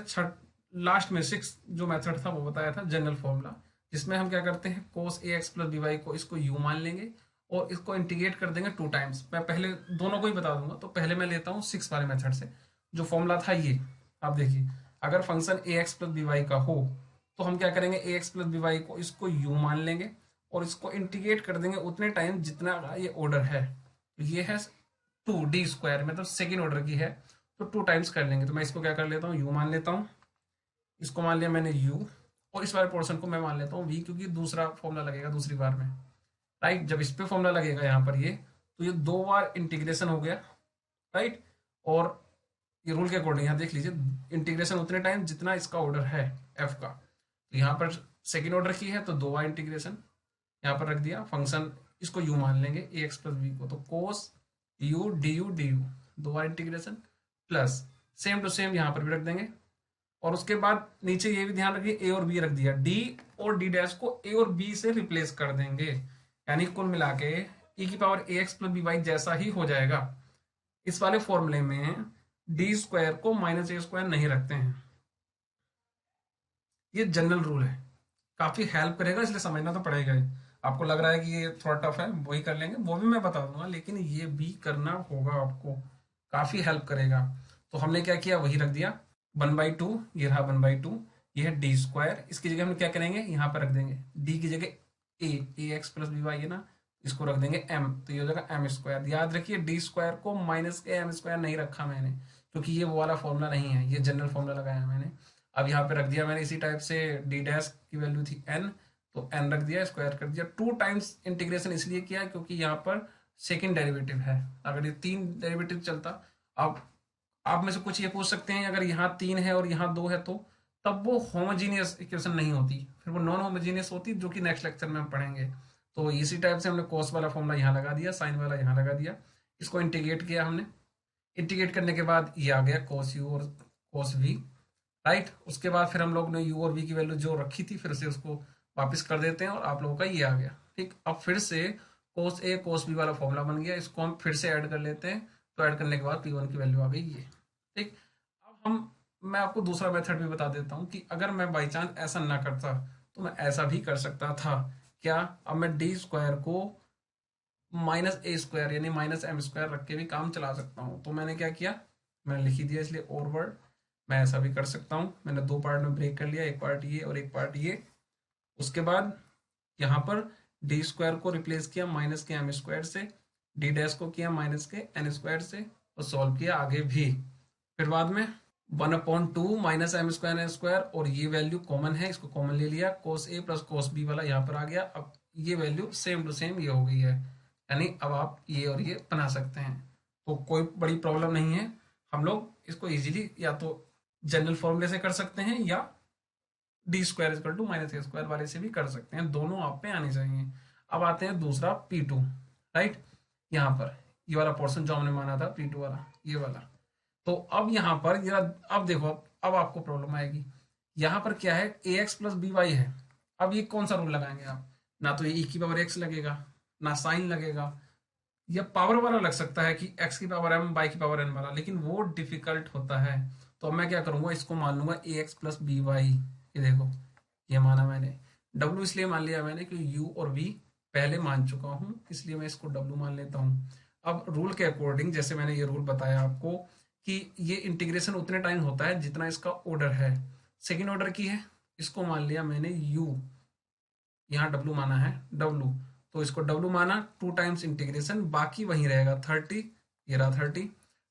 लास्ट में 6 जो मेथड था वो बताया था जनरल फॉर्मूला, जिसमें हम क्या करते हैं, कोस A x plus B Y को इसको यू मान लेंगे और इसको इंटीग्रेट कर देंगे 2 टाइम्स। मैं पहले दोनों को ही बता दूंगा, तो पहले मैं लेता हूँ 6 वाले मेथड से। जो फॉर्मूला था ये, आप देखिए, अगर फंक्शन ए एक्स प्लस बी वाई का हो तो हम क्या करेंगे, ए एक्स प्लस बी वाई को इसको यू मान लेंगे और इसको इंटीग्रेट कर देंगे उतने टाइम जितना ये ऑर्डर है। तो ये है 2 डी स्क्वायर, मतलब सेकेंड ऑर्डर की है, तो 2 टाइम्स कर लेंगे। तो मैं इसको क्या कर लेता हूँ, यू मान लेता हूँ, इसको मान लिया मैंने यू, और इस वाले पोर्शन को मैं मान लेता हूँ वी, क्योंकि दूसरा फॉर्मूला लगेगा दूसरी बार में। राइट, जब इस पे फॉर्मूला लगेगा यहाँ पर ये, तो ये 2 बार इंटीग्रेशन हो गया। राइट, और ये रूल के अकॉर्डिंग यहाँ देख लीजिए, इंटीग्रेशन उतने टाइम जितना इसका ऑर्डर है एफ का। तो यहाँ पर सेकेंड ऑर्डर की है तो 2 बार इंटीग्रेशन यहाँ पर रख दिया। फंक्शन इसको यू मान लेंगे ए एक्स प्लस बी को, तो cos u d u d u, 2 बार integration plus same to same यहाँ पर भी रख देंगे। और उसके बाद नीचे ये भी ध्यान रखिए, ए और बी रख दिया, डी और डी डैश को ए और बी से रिप्लेस कर देंगे, यानी कुल मिला के ई की power a x plus B Y जैसा ही हो जाएगा। इस वाले फॉर्मूले में डी स्क्वायर को माइनस ए स्क्वायर नहीं रखते हैं, ये जनरल रूल है, काफी हेल्प करेगा, इसलिए समझना तो पड़ेगा ही। आपको लग रहा है कि ये थोड़ा टफ है, वही कर लेंगे, वो भी मैं बता दूंगा, लेकिन ये भी करना होगा आपको, काफी हेल्प करेगा। तो हमने क्या किया, वही रख दिया 1/2, ये रहा 1/2, ये है डी स्क्वायर। इसकी जगह हम क्या करेंगे, यहाँ पर रख देंगे डी की जगह ए एक्स प्लस बी वाई है ना, इसको रख देंगे एम, तो ये हो जाएगा एम स्क्वायर। याद रखिए डी स्क्वायर को माइनस के एम स्क्वायर नहीं रखा मैंने, क्योंकि ये वो वाला फॉर्मूला नहीं है, ये जनरल फॉर्मूला लगाया है मैंने। अब यहाँ पे रख दिया मैंने इसी टाइप से, डी डैश की वैल्यू थी एन, तो एन रख दिया, स्क्वायर कर दिया। 2 टाइम्स इंटीग्रेशन इसलिए किया क्योंकि यहाँ पर सेकेंड डेरिवेटिव है, अगर ये 3 डेरिवेटिव चलता। अब आप में से कुछ ये पूछ सकते हैं, अगर यहाँ 3 है और यहाँ 2 है तो तब वो होमोजीनियस इक्वेशन नहीं होती, फिर वो नॉन होमोजीनियस होती, जो कि नेक्स्ट लेक्चर में हम पढ़ेंगे। तो इसी टाइप से हमने कॉस वाला फॉर्मूला यहाँ लगा दिया, साइन वाला यहाँ लगा दिया, इसको इंटीग्रेट किया हमने। इंटीग्रेट करने के बाद ये आ गया कॉस यू और कॉस वी। राइट, उसके बाद फिर हम लोग ने यू और वी की वैल्यू जो रखी थी फिर से उसको वापस कर देते हैं और आप लोगों का ये आ गया। ठीक, अब फिर से कोस ए कोस बी वाला फॉर्मूला बन गया, इसको हम फिर से ऐड कर लेते हैं। तो ऐड करने के बाद P1 की वैल्यू आ गई ये। ठीक, अब मैं आपको दूसरा मेथड भी बता देता हूँ कि अगर मैं बाई चांस ऐसा ना करता तो मैं ऐसा भी कर सकता था। क्या, अब मैं डी स्क्वायर को माइनस ए स्क्वायर यानी माइनस एम स्क्वायर रख के भी काम चला सकता हूँ। तो मैंने क्या किया, मैंने लिख ही दिया, इसलिए और वर्ड मैं ऐसा भी कर सकता हूँ। मैंने 2 पार्ट में ब्रेक कर लिया, एक पार्ट ये और एक पार्ट ये। उसके बाद यहाँ पर डी स्क्वायर को रिप्लेस किया माइनस के एम स्क्वायर से, डी डैश को किया माइनस के एन स्क्वायर से और सॉल्व किया आगे भी। फिर बाद में 1/2 minus m square n square, और ये वैल्यू कॉमन है, इसको कॉमन ले लिया, कोस ए प्लस कोस बी वाला यहाँ पर आ गया। अब ये वैल्यू सेम टू सेम ये हो गई है, यानी अब आप ये और ये बना सकते हैं, तो कोई बड़ी प्रॉब्लम नहीं है। हम लोग इसको इजीली या तो जनरल फॉर्मूले से कर सकते हैं या d square equal to minus A square वाले से भी कर सकते हैं, दोनों आप पे आनी चाहिए। अब आते हैं दूसरा P2, राइट, यहाँ पर ये वाला पोर्शन जो हमने माना था P2 वाला, ये वाला। तो अब यहाँ पर जरा अब देखो, अब आपको प्रॉब्लम आएगी। यहाँ पर क्या है, ए एक्स प्लस बी वाई है। अब ये कौन सा रूल लगाएंगे आप, ना तो ये e की पावर x लगेगा, ना साइन लगेगा, या पावर वाला लग सकता है कि x की पावर m y की पावर n वाला, लेकिन वो डिफिकल्ट होता है। तो अब मैं क्या करूंगा, इसको मान लूंगा ए एक्स प्लस बी वाई। ये देखो, ये माना मैंने, w इसलिए मान लिया मैंने कि u और v पहले मान चुका हूं, इसलिए मैं इसको w मान लेता हूं। अब रूल के अकॉर्डिंग, जैसे मैंने ये रूल बताया आपको कि ये इंटीग्रेशन उतने टाइम होता है जितना इसका ऑर्डर है, सेकेंड ऑर्डर की है, इसको मान लिया मैंने u, यहाँ w माना है w, तो इसको w माना 2 टाइम्स इंटीग्रेशन, बाकी वहीं रहेगा 30, ये रहा 30,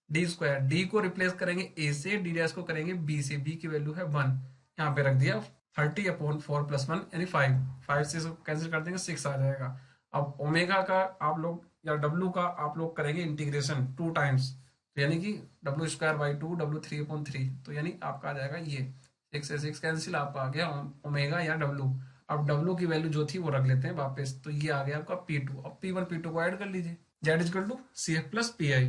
डी स्क्वायर, डी को रिप्लेस करेंगे a से, डी डैश को करेंगे b से, b की वैल्यू है 1, यहाँ पे रख दिया 30/4 + 1 यानी 5, 5 से इसको कैंसिल कर देंगे 6 आ जाएगा। अब ओमेगा का आप लोग या w का आप लोग करेंगे इंटीग्रेशन 2 टाइम्स, तो यानी कि w²/2 w3/3, तो यानी आपका आ जाएगा ये 6 से 6 कैंसिल, आपका आ गया ओमेगा या w। अब W की वैल्यू जो थी वो रख लेते हैं वापस, तो ये आ गया आपका P2। अब P1 P2 को ऐड कर लीजिए, Z equal to CF plus PI।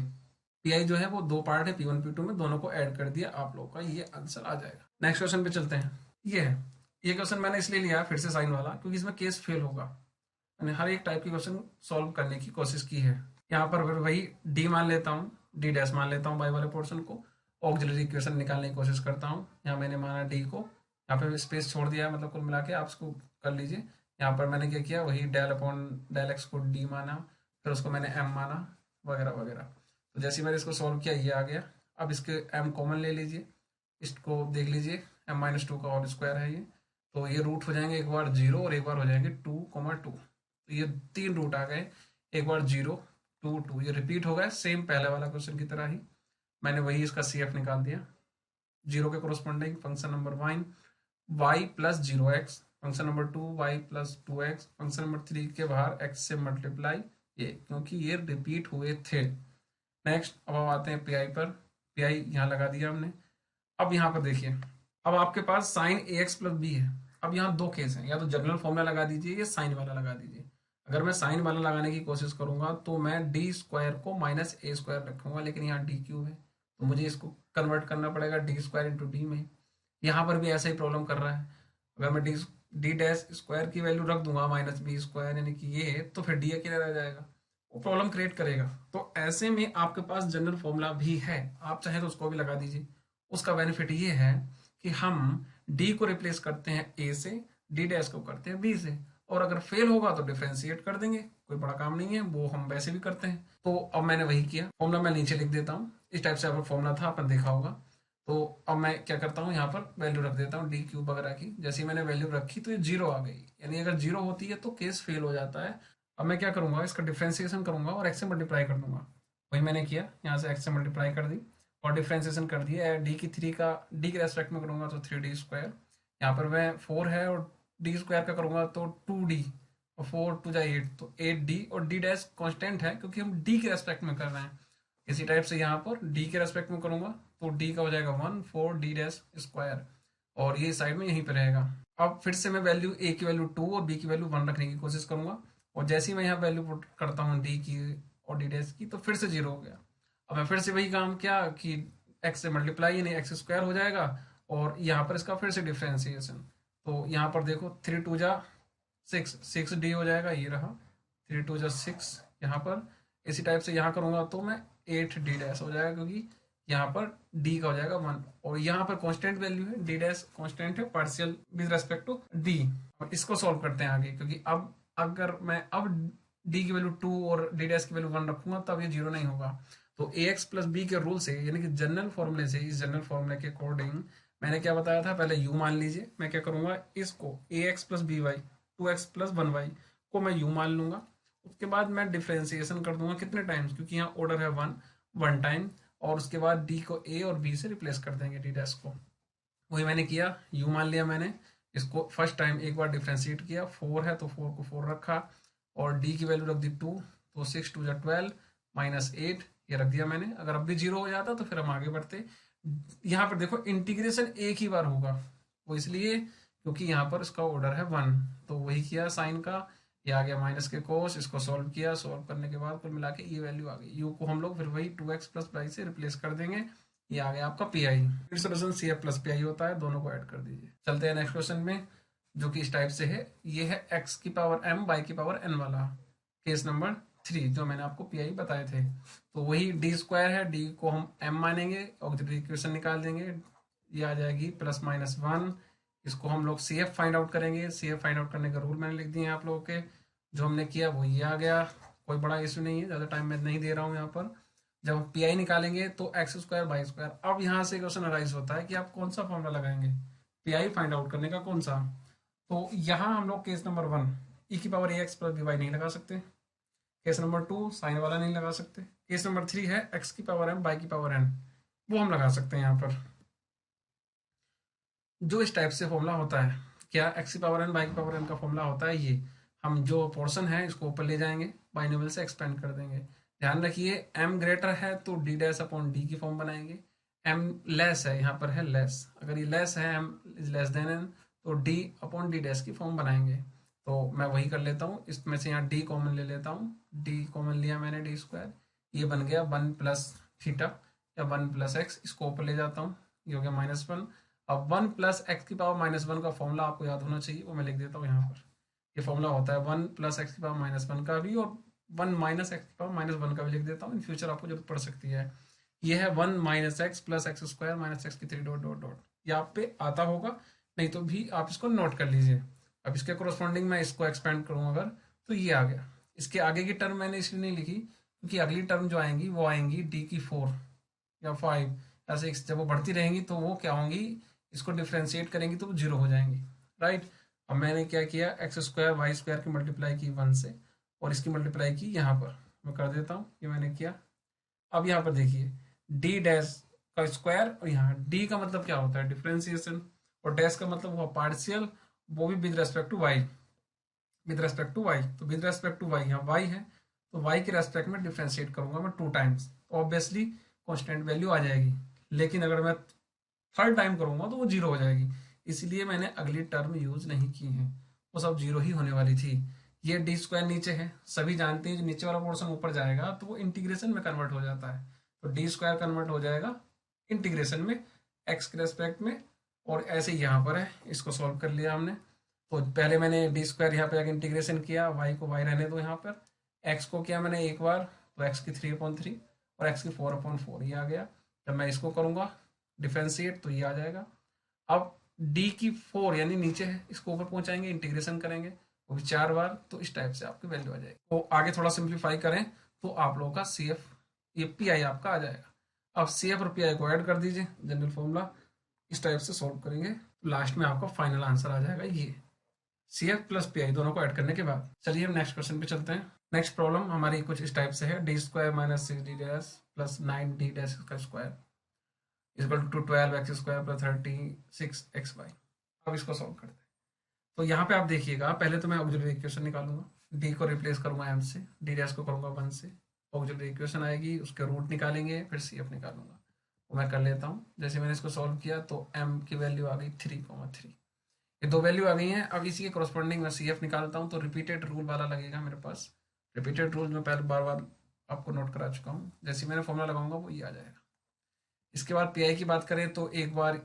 PI जो है वो दो पार्ट है P1 P2 में, दोनों को ऐड कर दिया, आप लोगों का ये आंसर आ जाएगा। नेक्स्ट क्वेश्चन पे चलते हैं। ये है, ये क्वेश्चन मैंने इसलिए लिया फिर से साइन वाला, क्योंकि इसमें केस फेल होगा, मैंने हर एक टाइप की क्वेश्चन सॉल्व करने की कोशिश की है। यहाँ पर फिर वही डी मान लेता हूँ, डी डैश मान लेता हूँ बाई वाले पोर्शन को, ऑक्सिलरी इक्वेशन निकालने की कोशिश करता हूँ। यहाँ मैंने माना डी को, यहाँ पे स्पेस छोड़ दिया है, मतलब कुल मिला के आप इसको कर लीजिए। यहाँ पर मैंने क्या किया, वही डेल अपॉन डेल एक्स को डी माना, फिर उसको मैंने एम माना, वगैरह वगैरह। तो जैसे मैंने इसको सॉल्व किया ये आ गया। अब इसके एम कॉमन ले लीजिए, इसको देख लीजिए, m-2 का होल स्क्वायर है ये, तो ये रूट हो जाएंगे एक बार 0 और एक बार हो जाएंगे 2,2, तो ये 3 रूट आ गए, एक बार 0 2 2, ये रिपीट हो गया सेम पहले वाला क्वेश्चन की तरह ही। मैंने वही इसका CF निकाल दिया, 0 के corresponding function number 1 y plus 0x, function number 2 y plus 2x, function number 3 के बाहर x से मल्टीप्लाई, ये क्योंकि ये रिपीट हुए थे। नेक्स्ट अब हम आते हैं PI पर, PI यहाँ लगा दिया हमने। अब यहाँ पर देखिए, अब आपके पास साइन AX प्लस बी है। अब यहाँ दो केस हैं, या तो जनरल फॉर्मूला लगा दीजिए या साइन वाला लगा दीजिए। अगर मैं साइन वाला लगाने की कोशिश करूंगा तो मैं डी स्क्वायर को माइनस ए स्क्वायर रखूंगा, लेकिन यहाँ डी क्यूब है, तो मुझे इसको कन्वर्ट करना पड़ेगा डी स्क्वायर इंटू डी में। यहाँ पर भी ऐसा ही प्रॉब्लम कर रहा है, अगर मैं डी डैश स्क्वायर की वैल्यू रख दूंगा माइनस बी स्क्वायर यानी कि ये, तो फिर डी अकेला रह जाएगा, वो प्रॉब्लम क्रिएट करेगा। तो ऐसे में आपके पास जनरल फॉर्मूला भी है, आप चाहे तो उसको भी लगा दीजिए। उसका बेनिफिट ये है कि हम डी को रिप्लेस करते हैं ए से, डी डैश को करते हैं बी से, और अगर फेल होगा तो डिफरेंशिएट कर देंगे, कोई बड़ा काम नहीं है, वो हम वैसे भी करते हैं। तो अब मैंने वही किया, फॉर्मूला मैं नीचे लिख देता हूँ, इस टाइप से अगर फॉर्मूला था अपन देखा होगा। तो अब मैं क्या करता हूँ, यहाँ पर वैल्यू रख देता हूँ डी क्यूब वगैरह की। जैसे ही मैंने वैल्यू रखी तो ये 0 आ गई, यानी अगर 0 होती है तो केस फेल हो जाता है। अब मैं क्या करूंगा, इसका डिफ्रेंसिएशन करूंगा और एक्स से मल्टीप्लाई कर दूंगा। वही मैंने किया, यहाँ से एक्स से मल्टीप्लाई कर दी और डिफ्रेंसिएशन कर दिया। डी की 3 का डी के रेस्पेक्ट में करूंगा तो 3d स्क्वायर, यहाँ पर मैं 4 है और डी स्क्वायर का करूंगा तो 2d, और 4 2 8, तो 8d, और डी डैश कॉन्स्टेंट है क्योंकि हम डी के रेस्पेक्ट में कर रहे हैं। इसी टाइप से यहाँ पर डी के रेस्पेक्ट में करूंगा तो डी का हो जाएगा 1 4d डैश स्क्वायर, और ये साइड में यहीं पे रहेगा। अब फिर से मैं वैल्यू ए की वैल्यू 2 और बी की वैल्यू 1 रखने की कोशिश करूंगा, और जैसे ही मैं यहाँ वैल्यू पुट करता हूँ डी की और डी डैश की तो फिर से 0 हो गया। अब मैं फिर से वही काम किया कि एक्स से मल्टीप्लाई यानी एक्स स्क्वायर हो जाएगा, और यहाँ पर इसका फिर से डिफ्रेंसिएशन, तो यहाँ पर देखो 3 2 जा 6 6d हो जाएगा, ये रहा 3 2 जा 6 यहाँ पर। इसी टाइप से यहाँ करूंगा तो मैं 8d डैश हो जाएगा, क्योंकि यहाँ पर d का हो जाएगा 1, और यहाँ पर कांस्टेंट वैल्यू है, d डैश कांस्टेंट है partial with respect to d। और इसको सॉल्व करते हैं आगे, क्योंकि अब अगर मैं अब d की वैल्यू 2 और d डैश की वैल्यू 1 रखूंगा तब ये 0 नहीं होगा। तो ax प्लस बी के रूल से, यानी कि जनरल फॉर्मूले से, इस जनरल फॉर्मूले के अकॉर्डिंग मैंने क्या बताया था, पहले u मान लीजिए। मैं क्या करूंगा, इसको ax plus B y 2x plus 1y को मैं u मान लूंगा, उसके बाद मैं डिफ्रेंसिएशन कर दूंगा कितने टाइम्स, क्योंकि यहाँ ऑर्डर है वन टाइम, और उसके बाद डी को ए और बी से रिप्लेस कर देंगे डी डैश को। वही मैंने किया, यू मान लिया मैंने, इसको फर्स्ट टाइम एक बार डिफ्रेंशिएट किया, 4 है तो 4 को 4 रखा, और डी की वैल्यू रख दी 2, तो 6 2 12 -8 ये रख दिया मैंने। अगर अब भी 0 हो जाता तो फिर हम आगे बढ़ते। यहाँ पर देखो इंटीग्रेशन एक ही बार होगा, वो इसलिए क्योंकि यहाँ पर इसका ऑर्डर है 1, तो वही किया साइन का, ये आ गया माइनस के कोस, इसको सॉल्व किया, सॉल्व करने के बाद कुल मिला के ये वैल्यू आ गई। यू को हम लोग फिर वही 2x प्लस वाई से रिप्लेस कर देंगे, ये आ गया आपका पी आई। फिर solution C F plus P I होता है, दोनों को ऐड कर दीजिए। चलते हैं नेक्स्ट क्वेश्चन में, जो कि इस टाइप से है। ये है एक्स की पावर एम बाई की पावर एन वाला, केस नंबर 3, जो मैंने आपको पी आई बताए थे। तो वही डी स्क्वायर है, डी को हम एम मानेंगे, ऑक्सिलरी इक्वेशन निकाल देंगे, ये आ जाएगी +-1। इसको हम लोग सी एफ फाइंड आउट करेंगे। सी एफ फाइंड आउट करने का रूल मैंने लिख दिए हैं आप लोगों के, जो हमने किया वो ये आ गया। कोई बड़ा इशू नहीं है, ज़्यादा टाइम मैं नहीं दे रहा हूँ यहाँ पर। जब हम पी आई निकालेंगे तो एक्स स्क्वायर बाई स्क्वायर। अब यहाँ से क्वेश्चन अराइज होता है कि आप कौन सा फॉर्मूला लगाएंगे पी आई फाइंड आउट करने का, कौन सा। तो यहाँ हम लोग केस नंबर 1 ई की power a x plus B Y नहीं लगा सकते, केस नंबर 2 साइन वाला नहीं लगा सकते, केस नंबर 3 है एक्स की पावर एम बाई की पावर एन, वो हम लगा सकते हैं यहाँ पर। जो इस टाइप से फॉर्मूला होता है, क्या एक्स की पावर एन बाई की पावर एन का फॉर्मूला होता है ये। हम जो पोर्शन है इसको ऊपर ले जाएंगे, बाइनोमियल से एक्सपेंड कर देंगे। ध्यान रखिए एम ग्रेटर है तो डी डैश अपॉन डी की फॉर्म बनाएंगे, एम लेस है, यहाँ पर है लेस, अगर ये लेस है m is less than n तो डी अपॉन डी डैश की फॉर्म बनाएंगे। तो मैं वही कर लेता हूँ, इसमें से यहाँ डी कॉमन ले लेता हूँ, डी कॉमन लिया मैंने, डी स्क्वायर, ये बन गया 1 प्लस थीटा या 1 प्लस एक्स, इसको ऊपर ले जाता हूँ, ये हो गया -1। अब 1 प्लस एक्स की पावर -1 का फॉर्मूला आपको याद होना चाहिए, वो मैं लिख देता हूँ यहाँ पर। ये फॉर्मूला होता है 1 प्लस एक्स की पावर -1 का भी, और 1 माइनस एक्स की पावर -1 का भी लिख देता हूँ, इन फ्यूचर आपको जरूरत पड़ सकती है। ये है 1 minus x plus x square minus x की 3 डॉट डॉट डॉट, ये आप पे आता होगा, नहीं तो भी आप इसको नोट कर लीजिए। अब इसके कोरस्पॉन्डिंग मैं इसको एक्सपेंड करूँ अगर, तो ये आ गया। इसके आगे की टर्म मैंने इसलिए नहीं लिखी क्योंकि अगली टर्म जो आएंगी वो आएंगी डी की 4 या 5 या 6, जब वो बढ़ती रहेंगी तो वो क्या होंगी, इसको डिफ्रेंशिएट करेंगी तो वो 0 हो जाएंगी, राइट। अब मैंने क्या किया, एक्स स्क्वायर वाई स्क्वायर की मल्टीप्लाई की 1 से, और इसकी मल्टीप्लाई की यहाँ पर मैं कर देता हूँ, ये मैंने किया। अब यहाँ पर देखिए डी डैश का स्क्वायर, और यहाँ डी का मतलब क्या होता है डिफ्रेंसिएशन, और डैश का मतलब हुआ पार्शियल, वो भी with respect to y, with respect to y. तो विद रेस्पेक्ट टू वाई, यहाँ वाई है तो वाई के रेस्पेक्ट में डिफ्रेंशिएट करूंगा मैं 2 टाइम्स, तो ऑब्वियसली कॉन्स्टेंट वैल्यू आ जाएगी। लेकिन अगर मैं थर्ड टाइम करूंगा तो वो 0 हो जाएगी, इसलिए मैंने अगली टर्म यूज नहीं की है, वो सब 0 ही होने वाली थी। ये डी स्क्वायर नीचे है, सभी जानते हैं जो नीचे वाला पोर्शन ऊपर जाएगा तो वो इंटीग्रेशन में कन्वर्ट हो जाता है, तो डी स्क्वायर कन्वर्ट हो जाएगा इंटीग्रेशन में एक्स के रेस्पेक्ट में। और ऐसे ही यहाँ पर है, इसको सॉल्व कर लिया हमने। तो पहले मैंने डी स्क्वायर यहाँ पे इंटीग्रेशन किया, वाई को वाई रहने दो यहाँ पर, एक्स को किया मैंने एक बार, तो एक्स की 3/3 और एक्स की 4/4, ये आ गया। जब मैं इसको करूँगा डिफ्रेंशिएट तो ये आ जाएगा। अब डी की 4 यानी नीचे है, इसको ऊपर पहुंचाएंगे, इंटीग्रेशन करेंगे वो भी 4 बार, तो इस टाइप से आपकी वैल्यू आ जाएगी। तो आगे थोड़ा सिंप्लीफाई करें तो आप लोगों का सी एफ, ये पी आई आपका आ जाएगा। अब सी एफ और पी आई को ऐड कर दीजिए, जनरल फॉर्मूला इस टाइप से सॉल्व करेंगे, तो लास्ट में आपका फाइनल आंसर आ जाएगा ये C F plus P I दोनों को ऐड करने के बाद। चलिए हम नेक्स्ट क्वेश्चन पे चलते हैं। नेक्स्ट प्रॉब्लम हमारी कुछ इस टाइप से है, D square minus 6 D dash plus 9 D dash का square equal to 12 x square plus 36 x y. अब इसको सॉल्व करते हैं। तो यहाँ पे आप देखिएगा, पहले तो मैं ऑक्सिलरी इक्वेशन निकालूंगा, डी को रिप्लेस करूंगा एम से, डी डैश को करूंगा 1 से, ऑक्सिलरी इक्वेशन आएगी, उसके रूट निकालेंगे, फिर सी एफ निकालूंगा। वो मैं कर लेता हूँ। जैसे मैंने इसको सॉल्व किया तो एम की वैल्यू आ गई 3,3, ये 2 वैल्यू आ गई हैं। अब इसी के कोरस्पॉन्डिंग मैं सी एफ निकालता हूँ, तो रिपीटेड रूल वाला लगेगा मेरे पास। रिपीटेड रूल में पहले बार बार आपको नोट करा चुका हूँ, जैसे मैंने फॉर्मूला लगाऊंगा वो ये आ जाएगा। इसके बाद पी आई की बात करें तो एक बार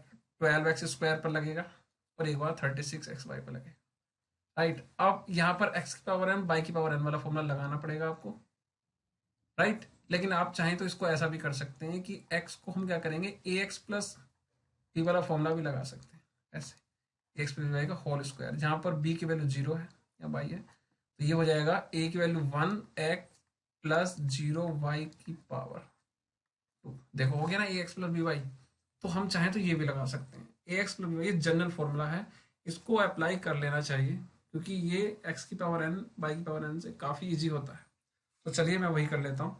12 एक्स स्क्वायर पर लगेगा और एक बार 36 एक्स वाई पर लगेगा, राइट। अब यहाँ पर एक्स की पावर एम बाई की पावर एन वाला फॉर्मूला लगाना पड़ेगा आपको, राइट। लेकिन आप चाहें तो इसको ऐसा भी कर सकते हैं कि एक्स को हम क्या करेंगे, ए एक्स प्लस बी वाला फॉर्मूला भी लगा सकते हैं, ऐसे एक्स प्लस वाई का होल स्क्वायर, जहाँ पर बी की वैल्यू 0 है या वाई है, तो ये हो जाएगा ए की वैल्यू 1 एक्स प्लस 0 वाई की पावर 2। देखो हो गया ना, ए एक्स प्लस बी वाई। तो हम चाहें तो ये भी लगा सकते हैं, ए एक्स प्लस बी वाई, ये जनरल फॉर्मूला है, इसको अप्लाई कर लेना चाहिए क्योंकि ये x की पावर n y की पावर n से काफ़ी इजी होता है। तो चलिए मैं वही कर लेता हूँ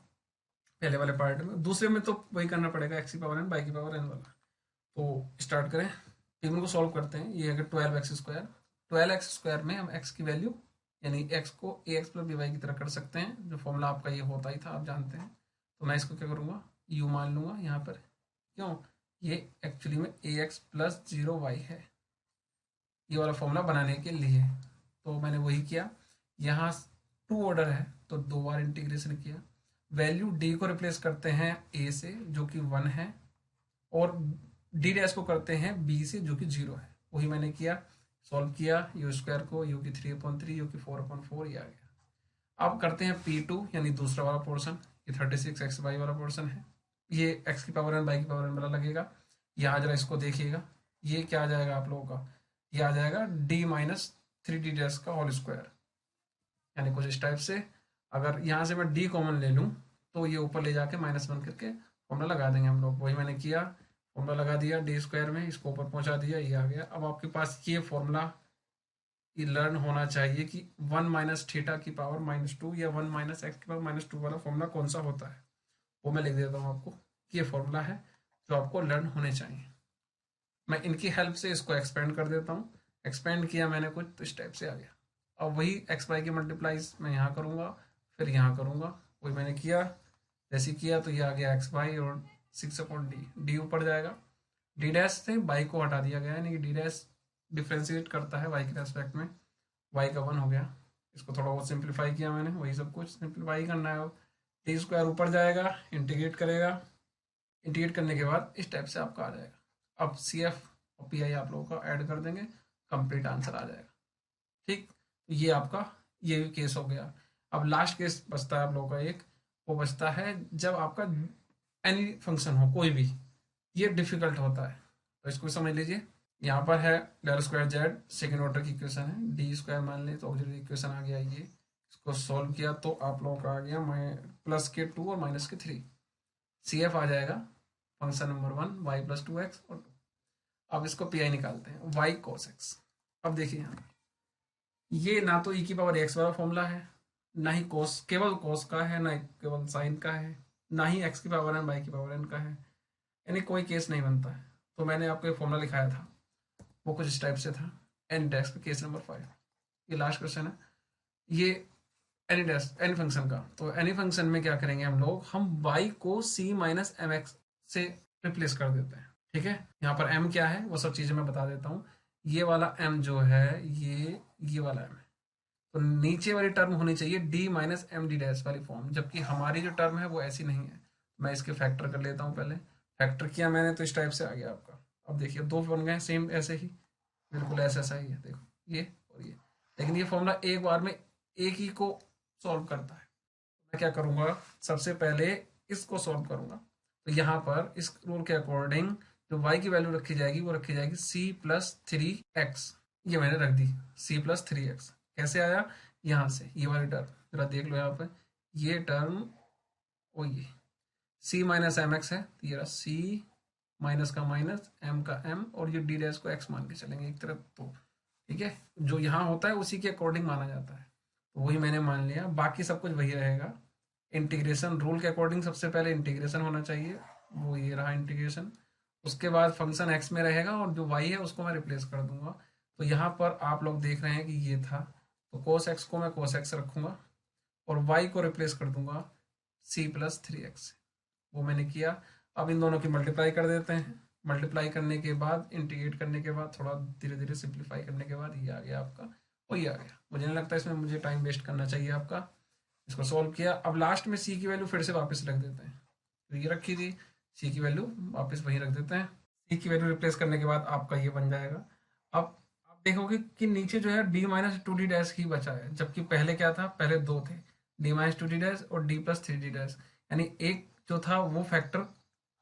पहले वाले पार्ट में। दूसरे में तो वही करना पड़ेगा, x की पावर n y की पावर n वाला। तो स्टार्ट करें, फिर इनको सॉल्व करते हैं। ये है 12x²। 12x² में हम x की वैल्यू यानी x को ax प्लस by की तरह कर सकते हैं, जो फॉर्मूला आपका ये होता ही था, आप जानते हैं। तो मैं इसको क्या करूँगा, u मान लूँगा यहाँ पर। क्यों, ये एक्चुअली में ax प्लस 0y है, ये वाला फॉर्मूला बनाने के लिए। तो मैंने वही किया। यहाँ 2 ऑर्डर है तो 2 बार इंटीग्रेशन किया। वैल्यू d को रिप्लेस करते हैं a से जो कि 1 है, और डी डैश को करते हैं b से जो कि 0 है। वही मैंने किया, सॉल्व किया। u² को u की 3/3, u की 4/4 ये आ गया। अब करते हैं P2 यानी दूसरा वाला पोर्शन। ये 36xy वाला पोर्शन है, ये x की पावर n y की पावर n वाला लगेगा। यहाँ जरा इसको देखिएगा, ये क्या आ जाएगा आप लोगों का, ये आ जाएगा d माइनस 3d डैश का होल स्क्वायर। यानी कुछ इस टाइप से। अगर यहाँ से मैं d कॉमन ले लूँ तो ये ऊपर ले जाके -1 करके फॉर्मूला लगा देंगे हम लोग। वही मैंने किया, फॉर्मूला लगा दिया d² में, इसको ऊपर पहुंचा दिया, ये आ गया। अब आपके पास ये फॉर्मूला ये लर्न होना चाहिए कि 1 माइनस थीटा की पावर -2 या 1 माइनस एक्स की पावर -2 वाला फॉर्मूला कौन सा होता है। वो मैं लिख देता हूँ आपको, ये फॉर्मूला है जो आपको लर्न होने चाहिए। मैं इनकी हेल्प से इसको एक्सपेंड कर देता हूँ। एक्सपेंड किया मैंने कुछ तो इस टाइप से आ गया। अब वही एक्स वाई की मल्टीप्लाइज मैं यहाँ करूँगा, फिर यहाँ करूँगा। वही मैंने किया, जैसे किया तो ये आ गया xy और 6/d, d ऊपर जाएगा। d डैश से y को हटा दिया गया, यानी कि d डैश डिफ्रेंशिएट करता है y के रेस्पेक्ट में, y का 1 हो गया। इसको थोड़ा बहुत सिंप्लीफाई किया मैंने, वही सब कुछ सिंप्लीफाई करना है। t² ऊपर जाएगा, इंटीग्रेट करेगा, इंटीग्रेट करने के बाद इस टाइप से आपका आ जाएगा। अब CF और PI आप लोगों का ऐड कर देंगे, कंप्लीट आंसर आ जाएगा। ठीक, ये आपका ये भी केस हो गया। अब लास्ट केस बचता है आप लोगों का एक, वो बचता है जब आपका एनी फंक्शन हो कोई भी, ये डिफिकल्ट होता है। तो इसको समझ लीजिए, यहाँ पर है ∇2z सेकेंड ऑर्डर की इक्वेशन है, d² मान लें तो ऑक्सिलरी इक्वेशन आ गया ये। इसको सॉल्व किया तो आप लोगों का आ गया +2 और -3। CF आ जाएगा फंक्शन नंबर 1 y + 2x और 2। अब इसको PI निकालते हैं, y cos x। अब देखिए यहाँ ये ना तो e की पावर x वाला फॉर्मूला है, ना ही cos, केवल cos का है, ना केवल sin का है, ना ही x की पावर n y की पावर n का है, यानी कोई केस नहीं बनता है। तो मैंने आपको एक फॉर्मूला लिखाया था, वो कुछ इस टाइप से था। n डैश का केस नंबर 5, ये लास्ट क्वेश्चन है। ये एनी डैश एनी फंक्शन का, तो एनी फंक्शन में क्या करेंगे हम लोग, हम y को c माइनस mx से रिप्लेस कर देते हैं। ठीक है, यहाँ पर m क्या है वो सब चीजें मैं बता देता हूँ। ये वाला m जो है ये वाला m है, तो नीचे वाली टर्म होनी चाहिए d minus m d dash वाली फॉर्म, जबकि हमारी जो टर्म है वो ऐसी नहीं है। मैं इसके फैक्टर कर लेता हूँ, पहले फैक्टर किया मैंने तो इस टाइप से आ गया आपका। अब देखिए दो बन गए सेम ऐसे ही, बिल्कुल ऐसा ही है, देखो ये और ये। लेकिन ये फॉर्मूला एक बार में एक ही को सॉल्व करता है। मैं क्या करूँगा, सबसे पहले इसको सॉल्व करूँगा। तो यहाँ पर इस रूल के अकॉर्डिंग जो y की वैल्यू रखी जाएगी वो रखी जाएगी c+3x। ये मैंने रख दी c+3x। कैसे आया, यहाँ से ये वाली टर्म जरा देख लो, यहाँ पे ये टर्म वो ये c माइनस एम एक्स है, तो ये रहा c माइनस का माइनस m का m, और ये d डैश को x मान के चलेंगे एक तरफ। तो ठीक है, जो यहाँ होता है उसी के अकॉर्डिंग माना जाता है, तो वही मैंने मान लिया। बाकी सब कुछ वही रहेगा। इंटीग्रेशन रूल के अकॉर्डिंग सबसे पहले इंटीग्रेशन होना चाहिए, वो ये रहा इंटीग्रेशन। उसके बाद फंक्शन x में रहेगा और जो y है उसको मैं रिप्लेस कर दूंगा। तो यहाँ पर आप लोग देख रहे हैं कि ये था, तो cos x को मैं cos x रखूंगा और y को रिप्लेस कर दूंगा c+3x। वो मैंने किया। अब इन दोनों की मल्टीप्लाई कर देते हैं। मल्टीप्लाई करने के बाद इंटीग्रेट करने के बाद थोड़ा धीरे धीरे सिंप्लीफाई करने के बाद ये आ गया आपका, वही आ गया। मुझे नहीं लगता इसमें मुझे टाइम वेस्ट करना चाहिए आपका। इसको सॉल्व किया। अब लास्ट में c की वैल्यू फिर से वापस रख देते हैं, तो ये रखी थी, c की वैल्यू वापस वहीं रख देते हैं। c की वैल्यू रिप्लेस करने के बाद आपका ये बन जाएगा। अब आप देखोगे कि नीचे जो है d माइनस 2d डैश ही बचा है, जबकि पहले क्या था, पहले दो थे, d माइनस 2d डैश और d+3d डैश, यानी एक जो था वो फैक्टर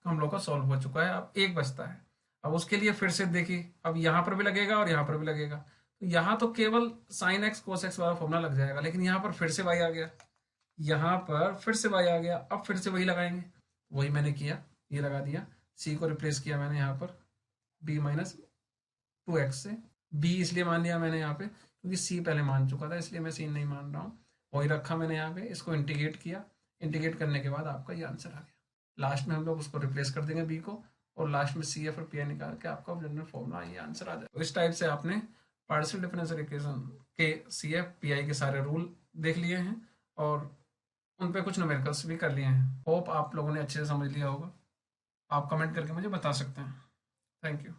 हम लोग का सॉल्व हो चुका है। अब एक बचता है। अब उसके लिए फिर से देखिए, अब यहाँ पर भी लगेगा और यहाँ पर भी लगेगा। तो यहाँ तो केवल sin x cos x वाला फॉर्मूला लग जाएगा, लेकिन यहाँ पर फिर से y आ गया, यहाँ पर फिर से y आ गया। अब फिर से वही लगाएंगे, वही मैंने किया, ये लगा दिया। c को रिप्लेस किया मैंने यहाँ पर b माइनस 2x से। b इसलिए मान लिया मैंने यहाँ पे क्योंकि सी पहले मान चुका था, इसलिए मैं सी नहीं मान रहा हूँ। वही रखा मैंने यहाँ पे, इसको इंटीग्रेट किया, इंटीग्रेट करने के बाद आपका ये आंसर आ गया। लास्ट में हम लोग उसको रिप्लेस कर देंगे बी को, और लास्ट में सी एफ और पी आई निकाल के आपका जनरल फॉर्मूला ये आंसर आ जाए। तो इस टाइप से आपने पार्शियल डिफरेंशियल इक्वेशन के सी एफ पी आई के सारे रूल देख लिए हैं, और उन पे कुछ न्यूमेरिकल्स भी कर लिए हैं। होप आप लोगों ने अच्छे से समझ लिया होगा। आप कमेंट करके मुझे बता सकते हैं। Thank you.